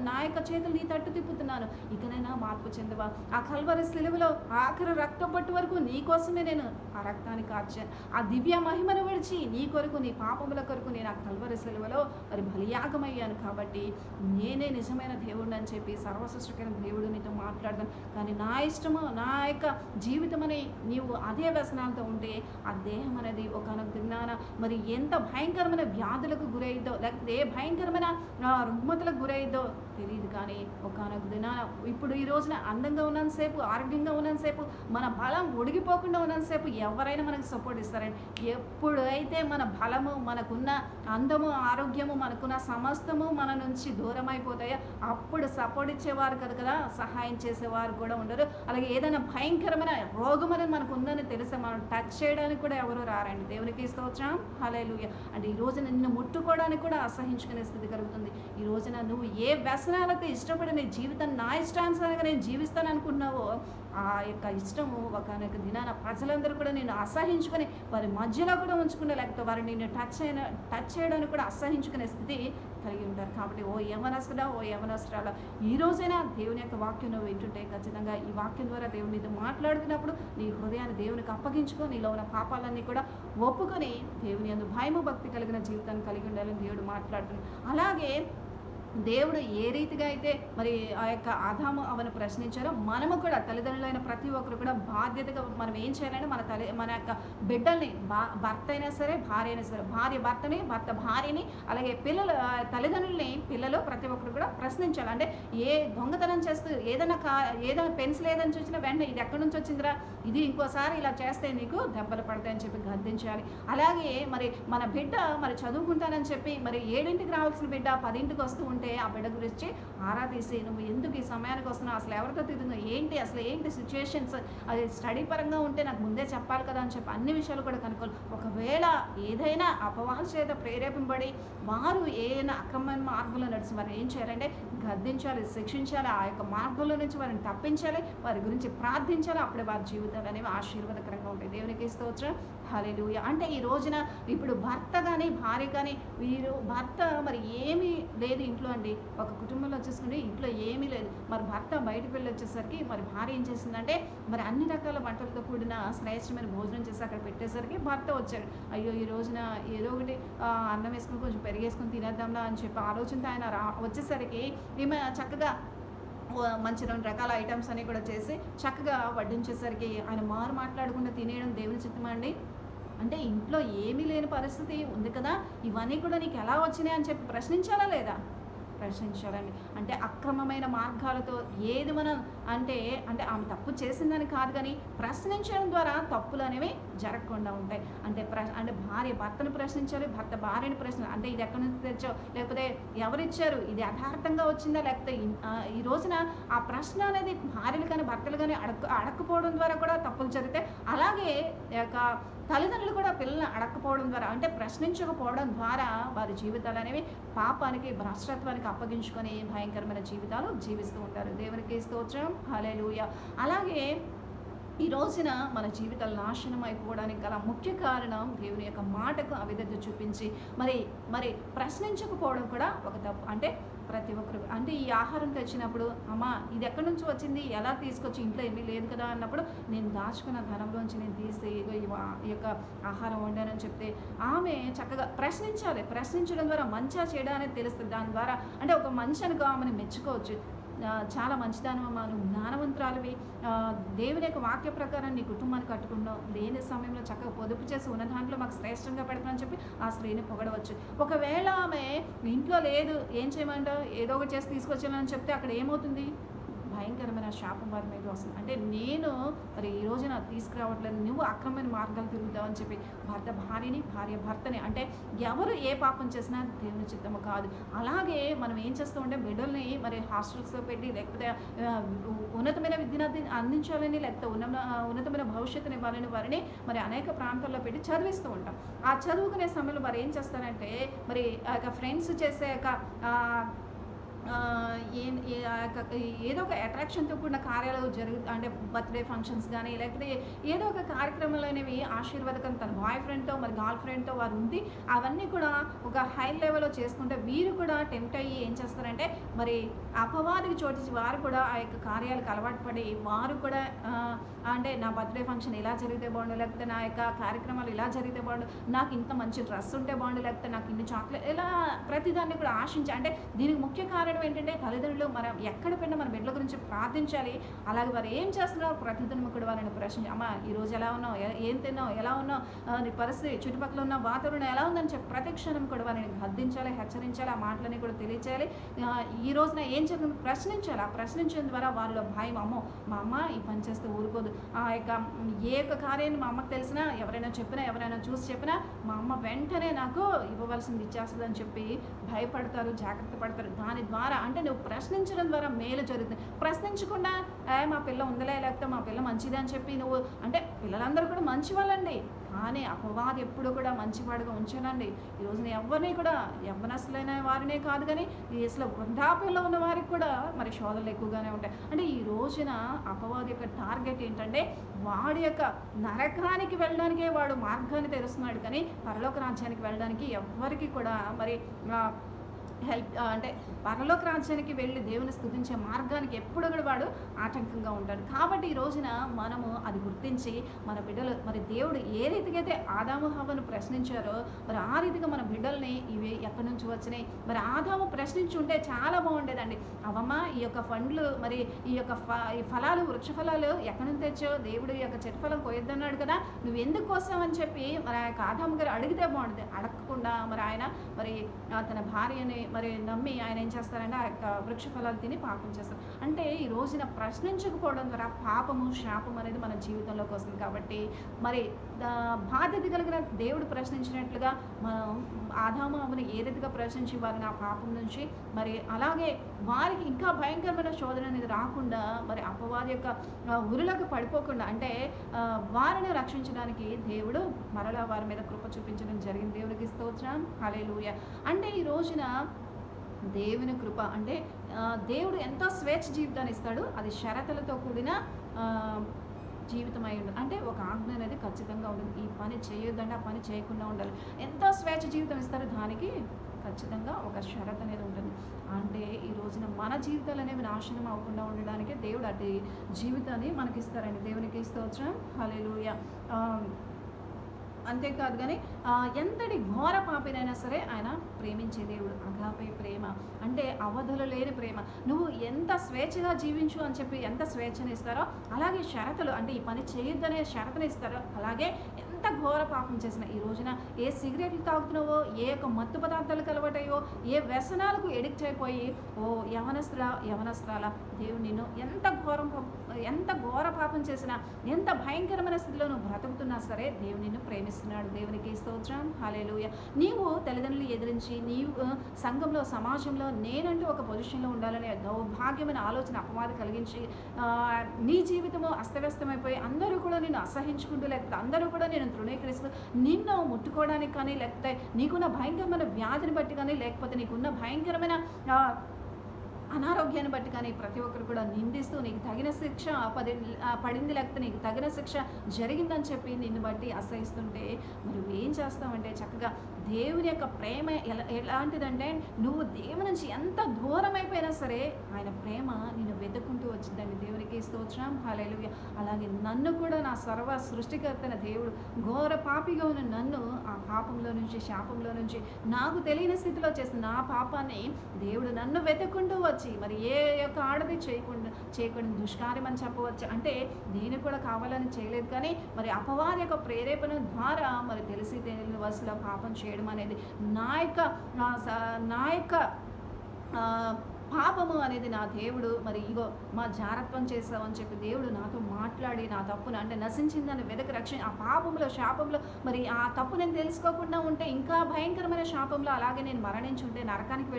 నా యొక్క చేతులు నీ తట్టు తిప్పుతున్నాను, ఇకనైనా మార్పు చెందవా? ఆ కల్వరి సిలువలో ఆఖరి రక్తం పట్టు వరకు నీ కోసమే నేను ఆ రక్తాన్ని కార్చాను. ఆ దివ్య మహిమను విడిచి నీ కొరకు, నీ పాపముల కొరకు నేను ఆ కల్వరి సిలువలో మరి బలియాగమయ్యాను. కాబట్టి నేనే నిజమైన దేవుడిని అని చెప్పి సర్వసృష్టికైన దేవుడు నీతో మాట్లాడదాం. కానీ నా ఇష్టం, నా యొక్క జీవితం అని నీవు అదే వ్యసనాలతో ఉంటే ఆ దేహం అనేది ఒకనొక దినాన మరి ఎంత భయంకరమైన వ్యాధులకు గురైద్దో, లేకపోతే ఏ భయంకరమైన రుగ్మతలకు గురైద్దో తెలియదు. కానీ ఒకానొక దినాన ఇప్పుడు ఈ రోజున అందంగా ఉన్నంతసేపు, ఆరోగ్యంగా ఉన్నంతసేపు, మన బలం ఒడిగిపోకుండా ఉన్నంతసేపు ఎవరైనా మనకు సపోర్ట్ ఇస్తారండి. ఎప్పుడైతే మన బలము, మనకున్న అందము, ఆరోగ్యము, మనకున్న సమస్తము మన నుంచి దూరం అయిపోతాయో అప్పుడు సపోర్ట్ ఇచ్చేవారు కదా, సహాయం చేసేవారు కూడా ఉండరు. అలాగే ఏదైనా భయంకరమైన రోగం అనేది మనకు ఉందని తెలిస్తే మనం టచ్ చేయడానికి కూడా ఎవరు రారండి. దేవునికి స్తోత్రం, హల్లెలూయా. అంటే ఈ రోజున నిన్ను ముట్టుకోవడానికి కూడా అసహించుకునే స్థితి కలుగుతుంది. ఈ రోజున నువ్వు ఏ వ్యసనాలతో ఇష్టపడి నీ జీవితాన్ని నా ఇష్టానుసారంగా నేను జీవిస్తాను అనుకున్నావో ఆ యొక్క ఇష్టము ఒకనొక దినాన ప్రజలందరూ కూడా నేను అసహించుకొని వారి మధ్యలో కూడా ఉంచుకునే, లేకపోతే వారు నిన్ను టచ్ చేయడానికి కూడా అసహించుకునే స్థితి కలిగి ఉంటారు. కాబట్టి ఓ యవనస్తుడా, ఓ యవనస్తురాలా, ఈ రోజైనా దేవుని యొక్క వాక్యం నువ్వు వింటుంటే ఖచ్చితంగా ఈ వాక్యం ద్వారా దేవుని నీతో మాట్లాడుతున్నప్పుడు నీ హృదయాన్ని దేవునికి అప్పగించుకో, నీలో ఉన్న పాపాలన్నీ కూడా ఒప్పుకొని దేవుని యందు భయము భక్తి కలిగిన జీవితాన్ని కలిగి ఉండాలని దేవుడు మాట్లాడుతున్నాడు. అలాగే దేవుడు ఏ రీతిగా అయితే మరి ఆ యొక్క ఆదాము అవను ప్రశ్నించారో మనము కూడా తల్లిదండ్రులైన ప్రతి ఒక్కరు కూడా బాధ్యతగా మనం ఏం చేయాలంటే మన యొక్క బిడ్డల్ని భర్త అయినా సరే, భార్య అయినా సరే, భార్య భర్తని, భర్త భార్యని, అలాగే తల్లిదండ్రుల్ని పిల్లలు ప్రతి ఒక్కరు కూడా ప్రశ్నించాలి. అంటే ఏ దొంగతనం చేస్తూ ఏదైనా పెన్సిల్ ఏదైనా చూసినా వెంటనే ఇది ఎక్కడి నుంచి వచ్చిందిరా, ఇది ఇంకోసారి ఇలా చేస్తే నీకు దెబ్బలు పడతాయని చెప్పి గద్దించాలి. అలాగే మరి మన బిడ్డ మరి చదువుకుంటానని చెప్పి మరి 7ంటికి రావాల్సిన బిడ్డ 10ంటికి వస్తూ ఉంటే ఆ బిడ్డ గురించి ఆరా తీసి నువ్వు ఎందుకు ఈ సమయానికి వస్తున్నావు, అసలు ఎవరితో తిరుగుతున్నావు, ఏంటి సిచ్యువేషన్స్, అది స్టడీ పరంగా ఉంటే నాకు ముందే చెప్పాలి కదా అని చెప్పి అన్ని విషయాలు కూడా కనుక్కోవాలి. ఒకవేళ ఏదైనా అపవాదు చేత ప్రేరేపింపబడి వారు ఏదైనా అక్రమమైన మార్గంలో నడిచి వారు ఏం చేయాలంటే గద్దించాలి, శిక్షించాలి, ఆ యొక్క మార్గంలో నుంచి వారిని తప్పించాలి, వారి గురించి ప్రార్థించాలి. అప్పుడే వారి జీవితాలు అనేవి ఆశీర్వాదకరంగా ఉంటాయి. దేవునికి స్తోత్రం, హల్లెలూయా. అంటే ఈ రోజున ఇప్పుడు భర్త కానీ భార్య కానీ భర్త మరి ఏమీ లేదు ఇంట్లో అండి, ఒక కుటుంబంలో వచ్చేసుకుంటే ఇంట్లో ఏమీ లేదు. మరి భర్త బయటకు వెళ్ళి వచ్చేసరికి మరి భార్య ఏం చేసిందంటే మరి అన్ని రకాల వంటలతో కూడిన శ్రేష్టమైన భోజనం చేసి అక్కడ పెట్టేసరికి భర్త వచ్చాడు. అయ్యో ఈ రోజున ఏదో ఒకటి అన్నం వేసుకుని కొంచెం పెరిగేసుకొని తినేద్దాంలా అని చెప్పి ఆలోచనతో ఆయన వచ్చేసరికి ఈమె చక్కగా మంచి 2 రకాల ఐటమ్స్ అన్నీ కూడా చేసి చక్కగా వడ్డించేసరికి ఆయన మాట్లాడకుండా తినేయడం దేవుని చిత్తమా అండి? అంటే ఇంట్లో ఏమీ లేని పరిస్థితి ఉంది కదా, ఇవన్నీ కూడా నీకు ఎలా వచ్చినాయి అని చెప్పి ప్రశ్నించాలా లేదా? ప్రశ్నించాలండి. అంటే అక్రమమైన మార్గాలతో ఏది మనం అంటే ఆమె తప్పు చేసిందని కాదు, కానీ ప్రశ్నించడం ద్వారా తప్పులు అనేవి జరగకుండా ఉంటాయి. అంటే భార్య భర్తను ప్రశ్నించాలి, భర్త భార్యని అంటే ఇది ఎక్కడి నుంచి తెచ్చావు, లేకపోతే ఎవరిచ్చారు, ఇది యథార్థంగా వచ్చిందా, లేకపోతే ఈ రోజున ఆ ప్రశ్న అనేది భార్యలు కానీ భర్తలు కానీ అడగకపోవడం ద్వారా కూడా తప్పులు జరుగుతాయి. అలాగే తల్లిదండ్రులు కూడా పిల్లల్ని అడగకపోవడం ద్వారా అంటే ప్రశ్నించకపోవడం ద్వారా వారి జీవితాలు అనేవి పాపానికి, భ్రష్టత్వానికి అప్పగించుకొని భయంకరమైన జీవితాలు జీవిస్తూ ఉంటారు. దేవునికి స్తోత్రం, హల్లెలూయా. అలాగే ఈ రోజున మన జీవితాలు నాశనం అయిపోవడానికి గల ముఖ్య కారణం దేవుని యొక్క మాటకు అవిధేయత చూపించి మరి ప్రశ్నించకపోవడం కూడా ఒక తప్పు. అంటే ప్రతి ఒక్కరు అంటే ఈ ఆహారం తెచ్చినప్పుడు అమ్మా ఇది ఎక్కడి నుంచి వచ్చింది, ఎలా తీసుకొచ్చి, ఇంట్లో ఏమీ లేదు కదా అన్నప్పుడు నేను దాచుకున్న ధనంలోంచి నేను తీసి ఈ యొక్క ఆహారం వండానని చెప్తే ఆమె చక్కగా ప్రశ్నించాలి. ప్రశ్నించడం ద్వారా మంచిగా చేయడం అనేది తెలుస్తుంది. దాని ద్వారా అంటే ఒక మనిషి అనుకో ఆమెను మెచ్చుకోవచ్చు, చాలా మంచిదానమ్మా, నువ్వు జ్ఞానవంతురాలివి, దేవుని యొక్క వాక్య ప్రకారం నీ కుటుంబాన్ని కట్టుకున్నావు, లేని సమయంలో చక్కగా పొదుపు చేసి ఉన్న దాంట్లో మాకు శ్రేష్టంగా పెడతానని చెప్పి ఆ స్త్రీని పొగడవచ్చు. ఒకవేళ ఆమె ఇంట్లో లేదు, ఏం చేయమంటావు, ఏదో ఒకటి చేసి తీసుకొచ్చానని చెప్తే అక్కడ ఏమవుతుంది, భయంకరమైన శాపం వారి మీద వస్తుంది. అంటే నేను మరి ఈ రోజు నాకు తీసుకురావట్లేదు, నువ్వు అక్రమమైన మార్గాలు తిరుగుతావు అని చెప్పి భర్త భార్యని, భార్య భర్తని, అంటే ఎవరు ఏ పాపం చేసినా దేవుని చిత్తము కాదు. అలాగే మనం ఏం చేస్తూ ఉంటే బిడ్డల్ని మరి హాస్టల్స్లో పెట్టి, లేకపోతే ఉన్నతమైన విద్యను అందించాలని, లేకపోతే ఉన్నతమైన భవిష్యత్తుని ఇవ్వాలని వారిని మరి అనేక ప్రాంతాల్లో పెట్టి చదివిస్తూ ఉంటాం. ఆ చదువుకునే సమయంలో వారు ఏం చేస్తారంటే మరి ఫ్రెండ్స్ చేసే ఏదో ఒక అట్రాక్షన్తో కూడిన కార్యాలు అంటే బర్త్డే ఫంక్షన్స్ కానీ, లేకపోతే ఏదో ఒక కార్యక్రమాలు అనేవి ఆశీర్వాదకం తన బాయ్ ఫ్రెండ్తో మరి గర్ల్ ఫ్రెండ్తో వారు ఉంది, అవన్నీ కూడా ఒక హై లెవెల్లో చేసుకుంటే వీరు కూడా టెంప్ట్ అయ్యి ఏం చేస్తారంటే మరి అపవాదికి చోటించి వారు కూడా ఆ యొక్క కార్యాలకు అలవాటు పడి వారు కూడా అంటే నా బర్త్డే ఫంక్షన్ ఇలా జరిగితే బాగుండు, లేకపోతే నా యొక్క కార్యక్రమాలు ఇలా జరిగితే బాగుండు, నాకు ఇంత మంచి డ్రెస్ ఉంటే బాగుండు, లేకపోతే నాకు ఇన్ని చాక్లెట్, ఇలా ప్రతిదాన్ని కూడా ఆశించి, అంటే దీనికి ముఖ్య కారణం చేయడం ఏంటంటే తల్లిదండ్రులు మనం ఎక్కడ పెట్టినా మన బిడ్డల గురించి ప్రార్థించాలి. అలాగే వారు ఏం చేస్తున్నారో ప్రతిదినం కూడా వారిని ప్రశ్నించి, అమ్మ ఈరోజు ఎలా ఉన్నావు, ఏం తిన్నావు, ఎలా ఉన్నావు, నీ పరిస్థితి చుట్టుపక్కల ఉన్న వాతావరణం ఎలా ఉందని చెప్పి ప్రతి క్షణం కూడా వారిని గద్దించాలి, హెచ్చరించాలి, ఆ మాటలని కూడా తెలియచేయాలి. ఈ రోజున ఏం జరిగింది ప్రశ్నించాలి. ఆ ప్రశ్నించడం ద్వారా వారిలో భయం, అమ్మో మా అమ్మ ఈ పని చేస్తే ఊరుకోదు, ఆ యొక్క ఏ యొక్క కార్యాన్ని మా అమ్మకు తెలిసినా ఎవరైనా చెప్పినా ఎవరైనా చూసి చెప్పినా మా అమ్మ వెంటనే నాకు ఇవ్వవలసింది ఇచ్చేస్తుంది అని చెప్పి భయపడతారు, జాగ్రత్త పడతారు. దాని ద్వారా అంటే నువ్వు ప్రశ్నించడం ద్వారా మేలు జరుగుతుంది. ప్రశ్నించకుండా మా పిల్ల ఉందలే, లేకపోతే మా పిల్ల మంచిది అని చెప్పి నువ్వు అంటే పిల్లలందరూ కూడా మంచి వాళ్ళండి, కానీ అపవాది ఎప్పుడు కూడా మంచివాడుగా ఉంచానండి. ఈ రోజున ఎవరిని కూడా యవ్వనస్తులైన వారినే కాదు కానీ ఈ అసలు వృద్ధాప్యంలో ఉన్న వారికి కూడా మరి శోధనలు ఎక్కువగానే ఉంటాయి. అంటే ఈ రోజున అపవాది యొక్క టార్గెట్ ఏంటంటే వాడి యొక్క నరకానికి వెళ్ళడానికే వాడు మార్గాన్ని తెరుస్తున్నాడు, కానీ పరలోక రాజ్యానికి వెళ్ళడానికి ఎవ్వరికి కూడా మరి హెల్ప్ అంటే పరలోక రాజ్యానికి వెళ్ళి దేవుని స్తుతించే మార్గానికి ఎప్పుడు కూడా వాడు ఆటంకంగా ఉంటాడు. కాబట్టి ఈ రోజున మనము అది గుర్తించి మన బిడ్డలు మరి దేవుడు ఏ రీతిగా అయితే ఆదాము హవ్వను ప్రశ్నించారో మరి ఆ రీతిగా మన బిడ్డల్ని ఇవి ఎక్కడి నుంచి వచ్చినాయి, మరి ఆదాము ప్రశ్నించి ఉంటే చాలా బాగుండేదండి. అవమ్మ ఈ యొక్క పండ్లు మరి ఈ యొక్క ఈ ఫలాలు వృక్ష ఫలాలు ఎక్కడి నుంచి తెచ్చావు, దేవుడు ఈ యొక్క చెట్టు ఫలం కొయ్యొద్దన్నాడు కదా, నువ్వు ఎందుకు కోసావని చెప్పి మరి ఆ యొక్క ఆదాము గారు అడిగితే బాగుంటుంది. అడగకుండా మరి ఆయన మరి తన భార్యని మరి నమ్మి ఆయన ఏం చేస్తారంటే ఆ యొక్క వృక్ష ఫలాలు తిని పాపం చేస్తారు. అంటే ఈ రోజున ప్రశ్నించకపోవడం ద్వారా పాపము శాపం అనేది మన జీవితంలోకి వస్తుంది. కాబట్టి మరి బాధ్యత కలిగిన దేవుడు ప్రశ్నించినట్లుగా మనం ఆదాము హవ్వను ఏ రీతిగా ప్రశ్నించి వారిని ఆ పాపం నుంచి మరి అలాగే వారికి ఇంకా భయంకరమైన శోధన అనేది రాకుండా మరి అపవాది యొక్క ఉరులకు పడిపోకుండా అంటే వారిని రక్షించడానికి దేవుడు మరలా వారి మీద కృప చూపించడం జరిగింది. దేవునికి స్తోత్రం, హల్లెలూయా. అంటే ఈ రోజున దేవుని కృప అంటే దేవుడు ఎంతో స్వేచ్ఛ జీవితాన్ని ఇస్తాడు. అది షరతులతో కూడిన జీవితం అయి ఉండదు. అంటే ఒక ఆజ్ఞ అనేది ఖచ్చితంగా ఉంటుంది. ఈ పని చేయొద్దంటే ఆ పని చేయకుండా ఉండాలి. ఎంతో స్వేచ్ఛ జీవితం ఇస్తారు, దానికి ఖచ్చితంగా ఒక షరత్ అనేది ఉంటుంది. అంటే ఈ రోజున మన జీవితాలు అనేవి నాశనం అవ్వకుండా ఉండడానికి దేవుడు అటు జీవితాన్ని మనకి ఇస్తారండి. దేవునికి స్తోత్రం, హల్లెలూయా. అంతేకాదు కానీ ఎంతటి ఘోర పాపినైనా సరే ఆయన ప్రేమించే దేవుడు. అగాపే ప్రేమ అంటే అవధులు లేని ప్రేమ. నువ్వు ఎంత స్వేచ్ఛగా జీవించు అని చెప్పి ఎంత స్వేచ్ఛని ఇస్తారో అలాగే షరతులు అంటే ఈ పని చేయొద్దనే షరతుని ఇస్తారో అలాగే ఎంత ఘోర పాపం చేసినా ఈ రోజున ఏ సిగరెట్లు తాగుతున్నావో, ఏ యొక్క మత్తు పదార్థాలు కలవటాయో, ఏ వ్యసనాలకు ఎడిక్ట్ అయిపోయి ఓ యవనస్త్రాల దేవుడు నిన్ను ఎంత ఘోర పాపం చేసినా ఎంత భయంకరమైన స్థితిలో నువ్వు బ్రతుకుతున్నా సరే దేవుడు నిన్ను ప్రేమిస్తున్నాడు. దేవునికి స్తోత్రం, హల్లెలూయా. నీవు తల్లిదండ్రులు ఎదిరించి నీవు సంఘంలో సమాజంలో నేనంటూ ఒక పొజిషన్లో ఉండాలనే దౌర్భాగ్యమైన ఆలోచన అపవాది కలిగించి నీ జీవితము అస్తవ్యస్తమైపోయి అందరూ కూడా నిన్ను అసహించుకుంటూ లేకపోతే అందరూ కూడా నేను తృణీకరిస్తూ నిన్ను ముట్టుకోవడానికి కానీ లేకపోతే నీకున్న భయంకరమైన వ్యాధిని బట్టి కానీ లేకపోతే నీకున్న భయంకరమైన అనారోగ్యాన్ని బట్టి కానీ ప్రతి ఒక్కరు కూడా నిందిస్తూ నీకు తగిన శిక్ష పడింది లేకపోతే నీకు తగిన శిక్ష జరిగిందని చెప్పి నిన్ను బట్టి అసహిస్తుంటే మరి ఏం చేస్తామంటే చక్కగా దేవుని యొక్క ప్రేమ ఎలాంటిదంటే నువ్వు దేవుని నుంచి ఎంత దూరం అయిపోయినా సరే ఆయన ప్రేమ నిన్ను వెతుక్కుంటూ వచ్చిందండి. దేవునికి స్తోత్రం, హల్లెలూయా. అలాగే నన్ను కూడా నా సర్వ సృష్టికర్తన దేవుడు ఘోర పాపిగా ఉన్న నన్ను ఆ పాపంలో నుంచి శాపంలో నుంచి నాకు తెలియని స్థితిలో చేసిన నా పాపాన్ని దేవుడు నన్ను వెతుక్కుంటూ వచ్చి మరి ఏ యొక్క ఆడది చేయకుండా దుష్కార్యం అని చెప్పవచ్చు. అంటే నేను కూడా కావాలని చేయలేదు కానీ మరి అపవాది యొక్క ప్రేరేపణ ద్వారా మరి తెలిసి తెలియని వరుసలో పాపం చేయడం అనేది నా యొక్క పాపము అనేది నా దేవుడు మరి ఇగో మా జారత్వం చేసావని చెప్పి దేవుడు నాతో మాట్లాడి నా తప్పును అంటే నశించిందని వెదకి ఆ పాపంలో శాపంలో మరి ఆ తప్పు నేను తెలుసుకోకుండా ఉంటే ఇంకా భయంకరమైన శాపంలో అలాగే నేను మరణించుంటే నరకానికి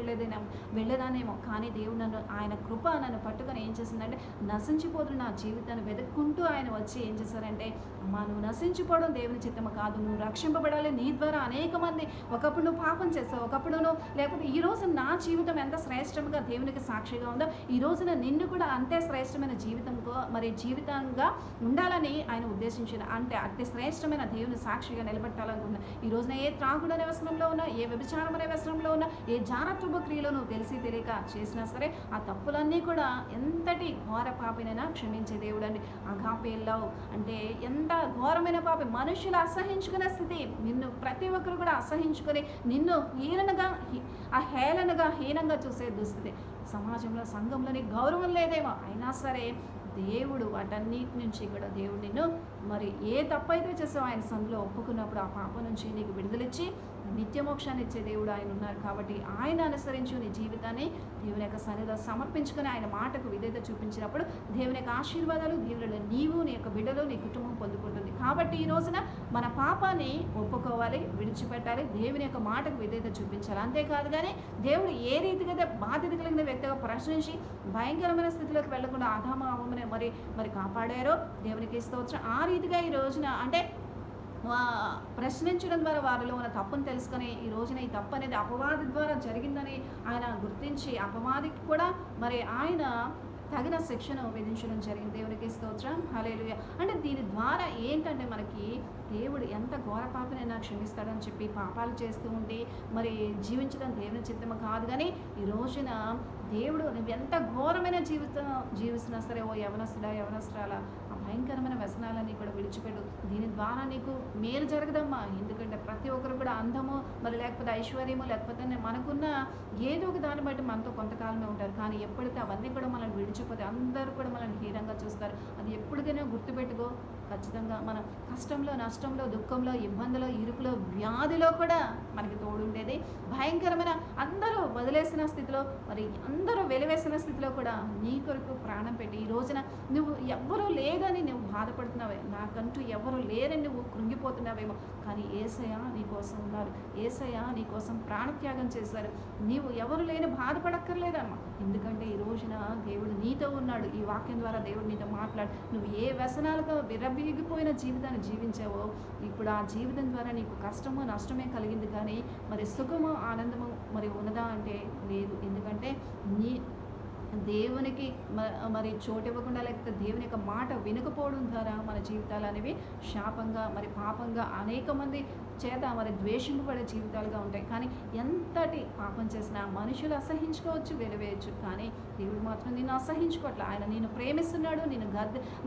వెళ్ళేదానేమో. కానీ దేవుడు నన్ను ఆయన కృప నన్ను పట్టుకొని ఏం చేసిందంటే నశించిపోతున్న నా జీవితాన్ని వెతుక్కుంటూ ఆయన వచ్చి ఏం చేశారంటే అమ్మా నువ్వు నశించిపోవడం దేవుని చిత్తము కాదు, నువ్వు రక్షింపబడాలి, నీ ద్వారా అనేక మంది ఒకప్పుడు నువ్వు పాపం చేస్తావు, ఒకప్పుడు నువ్వు లేకపోతే ఈరోజు నా జీవితం ఎంత శ్రేష్టంగా దేవునికి సాక్షిగా ఉందో ఈ రోజున నిన్ను కూడా అంతే శ్రేష్టమైన జీవితంగా ఉండాలని ఆయన ఉద్దేశించిన అంటే అతి శ్రేష్టమైన దేవుని సాక్షిగా నిలబెట్టాలనుకున్నా. ఈ రోజున ఏ త్రాగుడు అనే వ్యసనంలో ఉన్నా, ఏ వ్యభిచారం అనే వ్యసనంలో ఉన్నా, ఏ జారత్వపు క్రియలో నువ్వు తెలిసి తెలియక చేసినా సరే ఆ తప్పులన్నీ కూడా ఎంతటి ఘోర పాపినైనా క్షమించే దేవుడు అండి. అగాపే లవ్ అంటే ఎంత ఘోరమైన పాపి, మనుషులు అసహించుకునే స్థితి, నిన్ను ప్రతి ఒక్కరు కూడా అసహించుకొని నిన్ను హీనంగా చూసే దుస్థితి. సమాజంలో సంఘంలో నీకు గౌరవం లేదేమో, అయినా సరే దేవుడు వాటన్నిటి నుంచి కూడా దేవుడు నిన్ను మరి ఏ తప్పైతే చేసావో ఆయన సందులో ఒప్పుకున్నప్పుడు ఆ పాపం నుంచి నీకు విడుదలిచ్చి నిత్య మోక్షాన్ని ఇచ్చే దేవుడు ఆయన ఉన్నారు. కాబట్టి ఆయన అనుసరించు నీ జీవితాన్ని దేవుని యొక్క సన్నిధిలో సమర్పించుకొని ఆయన మాటకు విధేయత చూపించినప్పుడు దేవుని యొక్క ఆశీర్వాదాలు దేవుడు నీవు నీ యొక్క బిడ్డలు నీ కుటుంబం పొందుకుంటుంది. కాబట్టి ఈ రోజున మన పాపాన్ని ఒప్పుకోవాలి, విడిచిపెట్టాలి, దేవుని యొక్క మాటకు విధేయత చూపించాలి. అంతేకాదు కానీ దేవుడు ఏ రీతిగా బాధ్యత కలిగిన వ్యక్తిగా ప్రశ్నించి భయంకరమైన స్థితిలోకి వెళ్లకుండా ఆదాము అవ్వమని మరి కాపాడారో దేవునికి స్తోత్రం. ఆ రీతిగా ఈ రోజున అంటే ప్రశ్నించడం ద్వారా వారిలో ఉన్న తప్పును తెలుసుకొని ఈ రోజున ఈ తప్పు అనేది అపవాది ద్వారా జరిగిందని ఆయన గుర్తించి అపవాదికి కూడా మరి ఆయన తగిన శిక్షను విధించడం జరిగింది. దేవునికి స్తోత్రం, హల్లెలూయా. అంటే దీని ద్వారా ఏంటంటే మనకి దేవుడు ఎంత ఘోర పాపనైనా క్షమిస్తాడని చెప్పి పాపాలు చేస్తూ ఉండి మరి జీవించడం దేవుని చిత్తము కాదు. కానీ ఈ రోజున దేవుడు నువ్వు ఎంత ఘోరమైన జీవితం జీవిస్తున్నా సరే, ఓ యవనస్తురాలా ఆ భయంకరమైన వ్యసనాలన్నీ కూడా విడిచిపెట్టు. దీని ద్వారా నీకు మేలు జరగదమ్మా. ఎందుకంటే ప్రతి ఒక్కరు కూడా అందము మరి లేకపోతే ఐశ్వర్యము లేకపోతే మనకున్న ఏదో ఒక దాన్ని బట్టి మనతో కొంతకాలమే ఉంటారు. కానీ ఎప్పుడైతే అవన్నీ కూడా మనల్ని విడిచిపోతే అందరూ కూడా మనల్ని హీనంగా చూస్తారు. అది ఎప్పటికైనా గుర్తుపెట్టుకో. ఖచ్చితంగా మనం కష్టంలో, నష్టంలో, దుఃఖంలో, ఇబ్బందిలో, ఇరుకులో, వ్యాధిలో కూడా మనకి తోడుండేది. భయంకరమైన అందరూ వదిలేసిన స్థితిలో మరి అందరూ వెలివేసిన స్థితిలో కూడా నీ కొరకు ప్రాణం పెట్టి ఈ రోజున నువ్వు ఎవ్వరూ లేదని నువ్వు బాధపడుతున్నావే, నాకంటూ ఎవరు లేరని నువ్వు కృంగిపోతున్నావేమో, కానీ యేసయ్య నీ కోసం ఉన్నారు. యేసయ్య నీ కోసం ప్రాణత్యాగం చేశారు. నీవు ఎవరు లేని బాధపడక్కర్లేదమ్మా. ఎందుకంటే ఈ రోజున దేవుడు నీతో ఉన్నాడు. ఈ వాక్యం ద్వారా దేవుడు నీతో మాట్లాడు. నువ్వు ఏ వ్యసనాలతో విరబీగిపోయిన జీవితాన్ని జీవించావో ఇప్పుడు ఆ జీవితం ద్వారా నీకు కష్టము నష్టమే కలిగింది, కానీ మరి సుఖము ఆనందము మరి ఉన్నదా అంటే లేదు. ఎందుకంటే నీ దేవునికి మరి చోటు ఇవ్వకుండా లేకపోతే దేవుని యొక్క మాట వినకపోవడం ద్వారా మన జీవితాలు అనేవి శాపంగా మరి పాపంగా అనేక మంది చేత మరి ద్వేషింపబడే జీవితాలుగా ఉంటాయి. కానీ ఎంతటి పాపం చేసినా మనుషులు అసహించుకోవచ్చు, వెలివేయచ్చు, కానీ దేవుడు మాత్రం నిన్ను అసహించుకోవట్లే. ఆయన నిన్ను ప్రేమిస్తున్నాడు, నిన్ను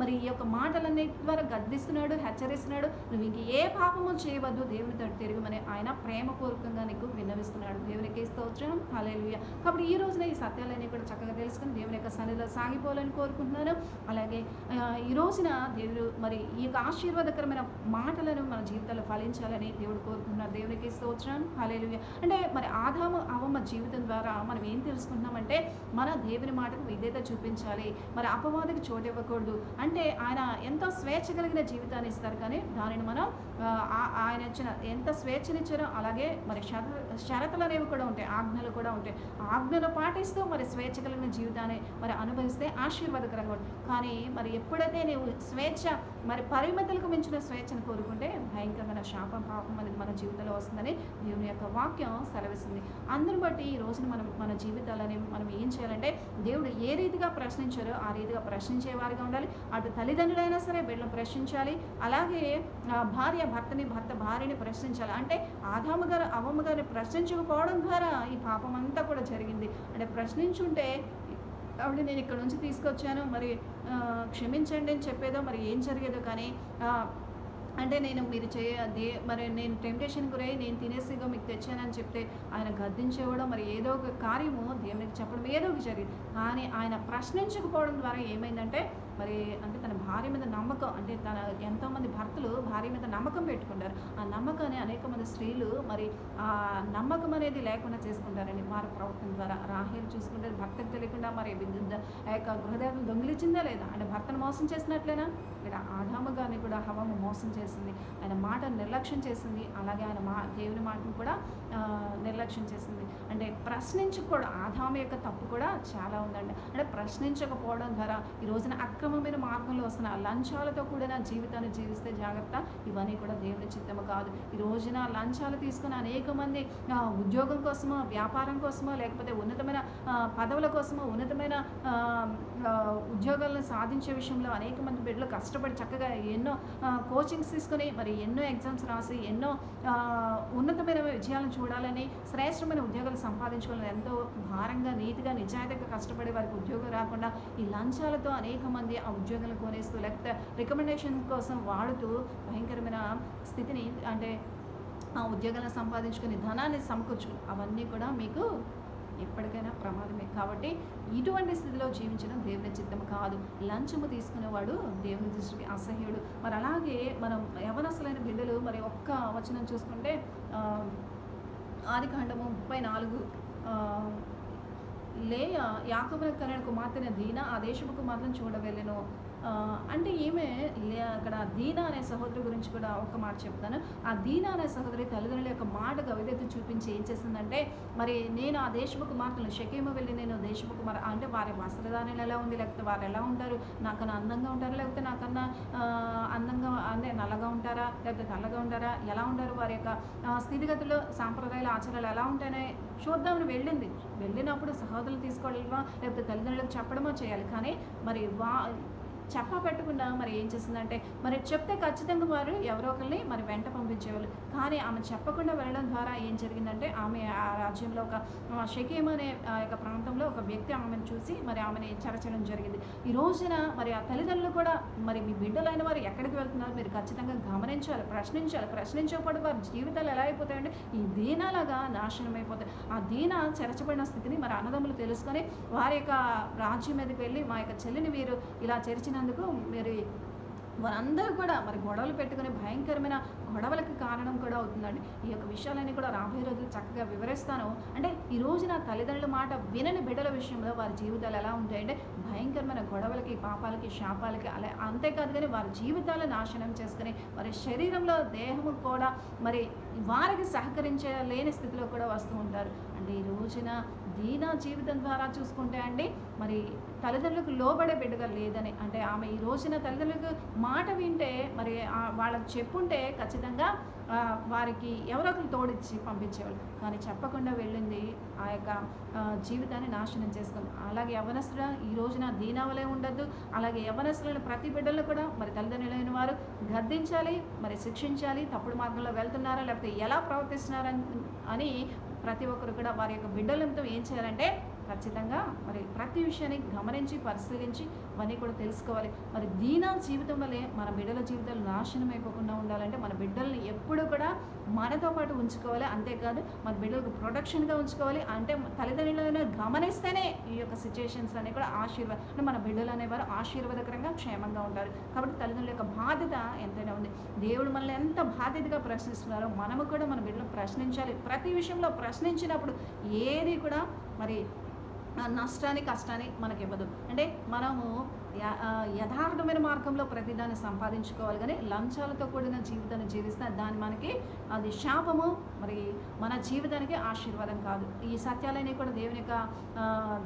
మరి ఈ యొక్క మాటలన్నీ ద్వారా గద్దిస్తున్నాడు, హెచ్చరిస్తున్నాడు. నువ్వు ఇంక ఏ పాపము చేయవద్దు, దేవుని తట్టు తిరగమని ఆయన ప్రేమపూర్వకంగా నీకు విన్నవిస్తున్నాడు. దేవునికి స్తోత్రం, హల్లెలూయా. కాబట్టి ఈ రోజున ఈ సత్యాలన్నీ కూడా చక్కగా తెలుసుకుని దేవుని యొక్క సన్నిధిలో సాగిపోవాలని కోరుకుంటున్నాను. అలాగే ఈ రోజున దేవుడు మరి ఈ యొక్క ఆశీర్వాదకరమైన మాటలను మన జీవితాల్లో ఫలించాలని దేవుడు కోరుకుంటున్నారు. దేవునికి స్తోత్రం, హల్లెలూయా. అంటే మరి ఆదాము అవ్వమ్మ జీవితం ద్వారా మనం ఏం తెలుసుకుంటున్నామంటే మన దేవుని మాటకు విధేయత చూపించాలి, మరి అపవాదికి చోటు ఇవ్వకూడదు. అంటే ఆయన ఎంతో స్వేచ్ఛ కలిగిన జీవితాన్ని ఇస్తారు, కానీ దానిని మనం ఆయన ఇచ్చిన ఎంత స్వేచ్ఛనిచ్చారో అలాగే మరి షరతులు అనేవి కూడా ఉంటాయి, ఆజ్ఞలు కూడా ఉంటాయి. ఆజ్ఞలు పాటిస్తూ మరి స్వేచ్ఛ కలిగిన జీవితాన్ని మరి అనుభవిస్తే ఆశీర్వాదకరంగా ఉంటుంది. కానీ మరి ఎప్పుడైతే నీవు స్వేచ్ఛ మరి పరిమితులకు మించిన స్వేచ్ఛను కోరుకుంటే భయంకరమైన శాపం పాపం అనేది మన జీవితంలో వస్తుందని దేవుని యొక్క వాక్యం సెలవిస్తుంది. అందుని బట్టి ఈ రోజున మన జీవితాలని మనం ఏం చేయాలంటే దేవుడు ఏ రీతిగా ప్రశ్నించారో ఆ రీతిగా ప్రశ్నించే వారిగా ఉండాలి. అటు తల్లిదండ్రులైనా సరే బిడ్డలను ప్రశ్నించాలి, అలాగే భార్య భర్తని, భర్త భార్యని ప్రశ్నించాలి. అంటే ఆదాము గారు అవ్వమ్మ గారిని ప్రశ్నించకపోవడం ద్వారా ఈ పాపం అంతా కూడా జరిగింది. అంటే ప్రశ్నించుంటే కాబట్టి నేను ఇక్కడ నుంచి తీసుకొచ్చాను మరి క్షమించండి అని చెప్పేదో మరి ఏం జరిగేదో, కానీ అంటే నేను మీరు మరి నేను టెంప్టేషన్ గురై నేను తినేసిగా మీకు తెచ్చానని చెప్తే ఆయన గద్దించేవాడు, మరి ఏదో ఒక కార్యము దేవునికి చెప్పడం ఏదో ఒక జరిగింది. కానీ ఆయన ప్రశ్నించకపోవడం ద్వారా ఏమైందంటే మరి అంటే తన భార్య మీద నమ్మకం, అంటే తన ఎంతోమంది భర్తలు భార్య మీద నమ్మకం పెట్టుకుంటారు. ఆ నమ్మకాన్ని అనేక మంది స్త్రీలు మరి ఆ నమ్మకం అనేది లేకుండా చేసుకుంటారండి వారి ప్రవర్తన ద్వారా. రాహేలు చూసుకుంటే భర్తకు తెలియకుండా మరి ఆ యొక్క గృహదేవతను దొంగిలించిందా లేదా, అంటే భర్తను మోసం చేసినట్లేనా, ఇక్కడ ఆదాము గారిని కూడా హవ్వ మోసం చేసింది, ఆయన మాట నిర్లక్ష్యం చేసింది, అలాగే ఆయన దేవుని మాటను కూడా నిర్లక్ష్యం చేసింది. అంటే ప్రశ్నించకపోవడం ఆదాము యొక్క తప్పు కూడా చాలా ఉందండి. అంటే ప్రశ్నించకపోవడం ద్వారా ఈ రోజున అక్రమమైన మార్గంలో వస్తున్న లంచాలతో కూడిన జీవితాన్ని జీవిస్తే జాగ్రత్త, ఇవన్నీ కూడా దేవుని చిత్తము కాదు. ఈ రోజున లంచాలు తీసుకుని అనేక మంది ఉద్యోగం కోసమో, వ్యాపారం కోసమో, లేకపోతే ఉన్నతమైన పదవుల కోసమో, ఉన్నతమైన ఉద్యోగాలను సాధించే విషయంలో అనేక మంది బిడ్డలు కష్టపడి చక్కగా ఎన్నో కోచింగ్స్ తీసుకొని మరి ఎన్నో ఎగ్జామ్స్ రాసి ఎన్నో ఉన్నతమైన విజయాలను చూడాలని, శ్రేష్టమైన ఉద్యోగాలు సంపాదించుకోవాలని ఎంతో భారంగా, నీతిగా, నిజాయితీగా కష్టపడే వారికి ఉద్యోగం రాకుండా ఈ లంచాలతో అనేక మంది ఆ ఉద్యోగాలు కొనేస్తూ లేకపోతే రికమెండేషన్ కోసం వాడుతూ భయంకరమైన స్థితిని అంటే ఆ ఉద్యోగాలను సంపాదించుకుని ధనాన్ని సమకూర్చుకుని అవన్నీ కూడా మీకు ఎప్పటికైనా ప్రమాదమే. కాబట్టి ఇటువంటి స్థితిలో జీవించడం దేవుని చిత్తం కాదు. లంచము తీసుకునేవాడు దేవుని దృష్టికి అసహ్యుడు. మరి అలాగే మనం యవనస్తులైన బిడ్డలు మరి ఒక్క వచనం చూసుకుంటే ఆదికాండము 34 లేయా యాకోబునకు కనిన కుమార్తెన దీనా ఆ దేశపు కుమార్తెను చూడవెళ్ళెను. అంటే ఈమె అక్కడ దీనా అనే సహోదరి గురించి కూడా ఒక మాట చెప్తాను. ఆ దీనా అనే సహోదరి తల్లిదండ్రుల యొక్క మాటకు అవిధేయత చూపించి ఏం చేసిందంటే, మరి నేను ఆ దేశపు కుమార్తెను షెకెము వెళ్ళి నేను దేశపు కుమార్ అంటే వారి వస్త్రధారణ ఎలా ఉంది, లేకపోతే వారు ఎలా ఉంటారు, నాకన్నా అందంగా ఉంటారా, లేకపోతే నాకన్నా అందంగా అంటే నల్లగా ఉంటారా, లేకపోతే తెల్లగా ఉంటారా, ఎలా ఉంటారు, వారి యొక్క స్థితిగతులు సాంప్రదాయాలు ఆచారాలు ఎలా ఉంటాయని చూద్దామని వెళ్ళినప్పుడు సహోదరులు తీసుకోవాలివా, లేకపోతే తల్లిదండ్రులకు చెప్పడమో చేయాలి. కానీ మరి చెప్పా పెట్టకుండా మరి ఏం చేసిందంటే, మరి చెప్తే ఖచ్చితంగా వారు ఎవరో ఒకరిని మరి వెంట పంపించేవాళ్ళు. కానీ ఆమె చెప్పకుండా వెళ్ళడం ద్వారా ఏం జరిగిందంటే, ఆమె ఆ రాజ్యంలో ఒక షెకెము అనే ఆ యొక్క ప్రాంతంలో ఒక వ్యక్తి ఆమెను చూసి మరి ఆమెని చెరచడం జరిగింది. ఈ రోజున మరి ఆ తల్లిదండ్రులు కూడా మరి మీ బిడ్డలైన వారు ఎక్కడికి వెళ్తున్నారు మీరు ఖచ్చితంగా గమనించాలి, ప్రశ్నించకపోతే వారి జీవితాలు ఎలా అయిపోతాయంటే ఈ దీనాలాగా నాశనం అయిపోతాయి. ఆ దీన చెరచబడిన స్థితిని మరి అన్నదమ్ములు తెలుసుకొని వారి యొక్క రాజ్యం మీదకి వెళ్ళి మా యొక్క చెల్లిని వీరు ఇలా చెరిచిన మరి వారందరూ కూడా మరి గొడవలు పెట్టుకుని భయంకరమైన గొడవలకు కారణం కూడా అవుతుందండి. ఈ యొక్క విషయాలన్నీ కూడా రాబోయే రోజులు చక్కగా వివరిస్తాను. అంటే ఈ రోజున తల్లిదండ్రుల మాట వినని బిడ్డల విషయంలో వారి జీవితాలు ఎలా ఉంటాయంటే భయంకరమైన గొడవలకి, పాపాలకి, శాపాలకి అలా అంతేకాదు కానీ వారి జీవితాలు నాశనం చేసుకుని వారి శరీరంలో దేహము కూడా మరి వారికి సహకరించలేని స్థితిలో కూడా వస్తూ ఉంటారు. అంటే ఈ రోజున దీనా జీవితం ద్వారా చూసుకుంటే అండి మరి తల్లిదండ్రులకు లోబడే బిడ్డగా లేదని, అంటే ఆమె ఈ రోజున తల్లిదండ్రులకు మాట వింటే మరి వాళ్ళకి చెప్పుంటే ఖచ్చితంగా వారికి ఎవరో ఒకరు తోడిచ్చి పంపించేవాళ్ళు. కానీ చెప్పకుండా వెళ్ళింది ఆ యొక్క జీవితాన్ని నాశనం చేసుకుంది. అలాగే యవనస్తుల ఈ రోజున దీనావలే ఉండద్దు. అలాగే యవనస్తులను ప్రతి బిడ్డలు కూడా మరి తల్లిదండ్రులైన వారు గద్దించాలి, మరి శిక్షించాలి. తప్పుడు మార్గంలో వెళ్తున్నారా లేకపోతే ఎలా ప్రవర్తిస్తున్నారని అని ప్రతి ఒక్కరు కూడా వారి యొక్క బిడ్డలతో ఏం చేయాలంటే ఖచ్చితంగా మరి ప్రతి విషయాన్ని గమనించి పరిశీలించి అవన్నీ కూడా తెలుసుకోవాలి. మరి దీనా జీవితం వల్లే మన బిడ్డల జీవితాలు నాశనం అయిపోకుండా ఉండాలంటే మన బిడ్డల్ని ఎప్పుడు కూడా మనతో పాటు ఉంచుకోవాలి. అంతేకాదు మన బిడ్డలకు ప్రొటెక్షన్గా ఉంచుకోవాలి. అంటే తల్లిదండ్రులను గమనిస్తేనే ఈ యొక్క సిచ్యుయేషన్స్ అనేవి కూడా అంటే మన బిడ్డలు అనేవారు ఆశీర్వాదకరంగా క్షేమంగా ఉంటారు. కాబట్టి తల్లిదండ్రుల యొక్క బాధ్యత ఎంతైనా ఉంది. దేవుడు మనల్ని ఎంత బాధ్యతగా ప్రశ్నిస్తున్నారో మనము కూడా మన బిడ్డలను ప్రశ్నించాలి. ప్రతి విషయంలో ప్రశ్నించినప్పుడు ఏది కూడా మరి నష్టాన్ని కష్టాన్ని మనకి ఇవ్వదు. అంటే మనము యథార్థమైన మార్గంలో ప్రతిదాన్ని సంపాదించుకోవాలి. కానీ లంచాలతో కూడిన జీవితాన్ని జీవిస్తే దాన్ని మనకి అది శాపము, మరి మన జీవితానికి ఆశీర్వాదం కాదు. ఈ సత్యాలన్నీ కూడా దేవుని యొక్క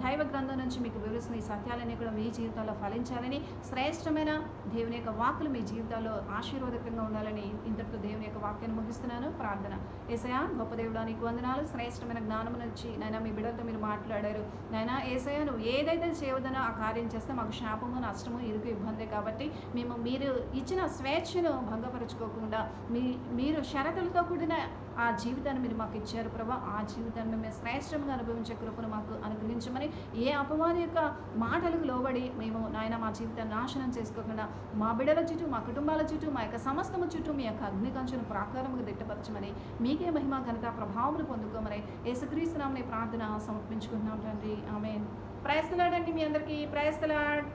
దైవ గ్రంథం నుంచి మీకు వివరిస్తున్న ఈ సత్యాలన్నీ కూడా మీ జీవితాల్లో ఫలించాలని, శ్రేష్టమైన దేవుని యొక్క వాక్కులు మీ జీవితాల్లో ఆశీర్వాదకంగా ఉండాలని ఇంతటితో దేవుని యొక్క వాక్యాన్ని ముగిస్తున్నాను. ప్రార్థన. యేసయ్యా గొప్ప దేవుడా నీకు వందనాలు. శ్రేష్టమైన జ్ఞానం నుంచి నైనా మీ బిడ్డలతో మీరు మాట్లాడారు. నైనా యేసయ్యా నువ్వు ఏదైతే చేయవదనో ఆ కార్యం చేస్తే మాకు శాపము, నష్టము, ఇరుకు, ఇబ్బంది. కాబట్టి మీరు ఇచ్చిన స్వేచ్ఛను భంగపరచుకోకుండా మీరు షరతులతో కూడిన ఆ జీవితాన్ని మీరు మాకు ఇచ్చారు ప్రభా. ఆ జీవితాన్ని మేము శ్రేష్టంగా అనుభవించే కృపను మాకు అనుగ్రహించమని, ఏ అపవాది యొక్క మాటలకు లోబడి మేము నాయన మా జీవితాన్ని నాశనం చేసుకోకుండా మా బిడ్డల చుట్టూ, మా కుటుంబాల చుట్టూ, మా యొక్క సమస్తము చుట్టూ మీ యొక్క అగ్నికంచును ప్రాకారముగా దిట్టపరచమని, మీకే మహిమ ఘనత ప్రభావములు పొందుకోమని యేసుక్రీస్తు నామమున ప్రార్థన సమర్పించుకుంటున్నాం తండ్రి. ఆమేన్. ప్రైజ్ ది లార్డ్ అండి. మీ అందరికీ ప్రైజ్ ది లార్డ్.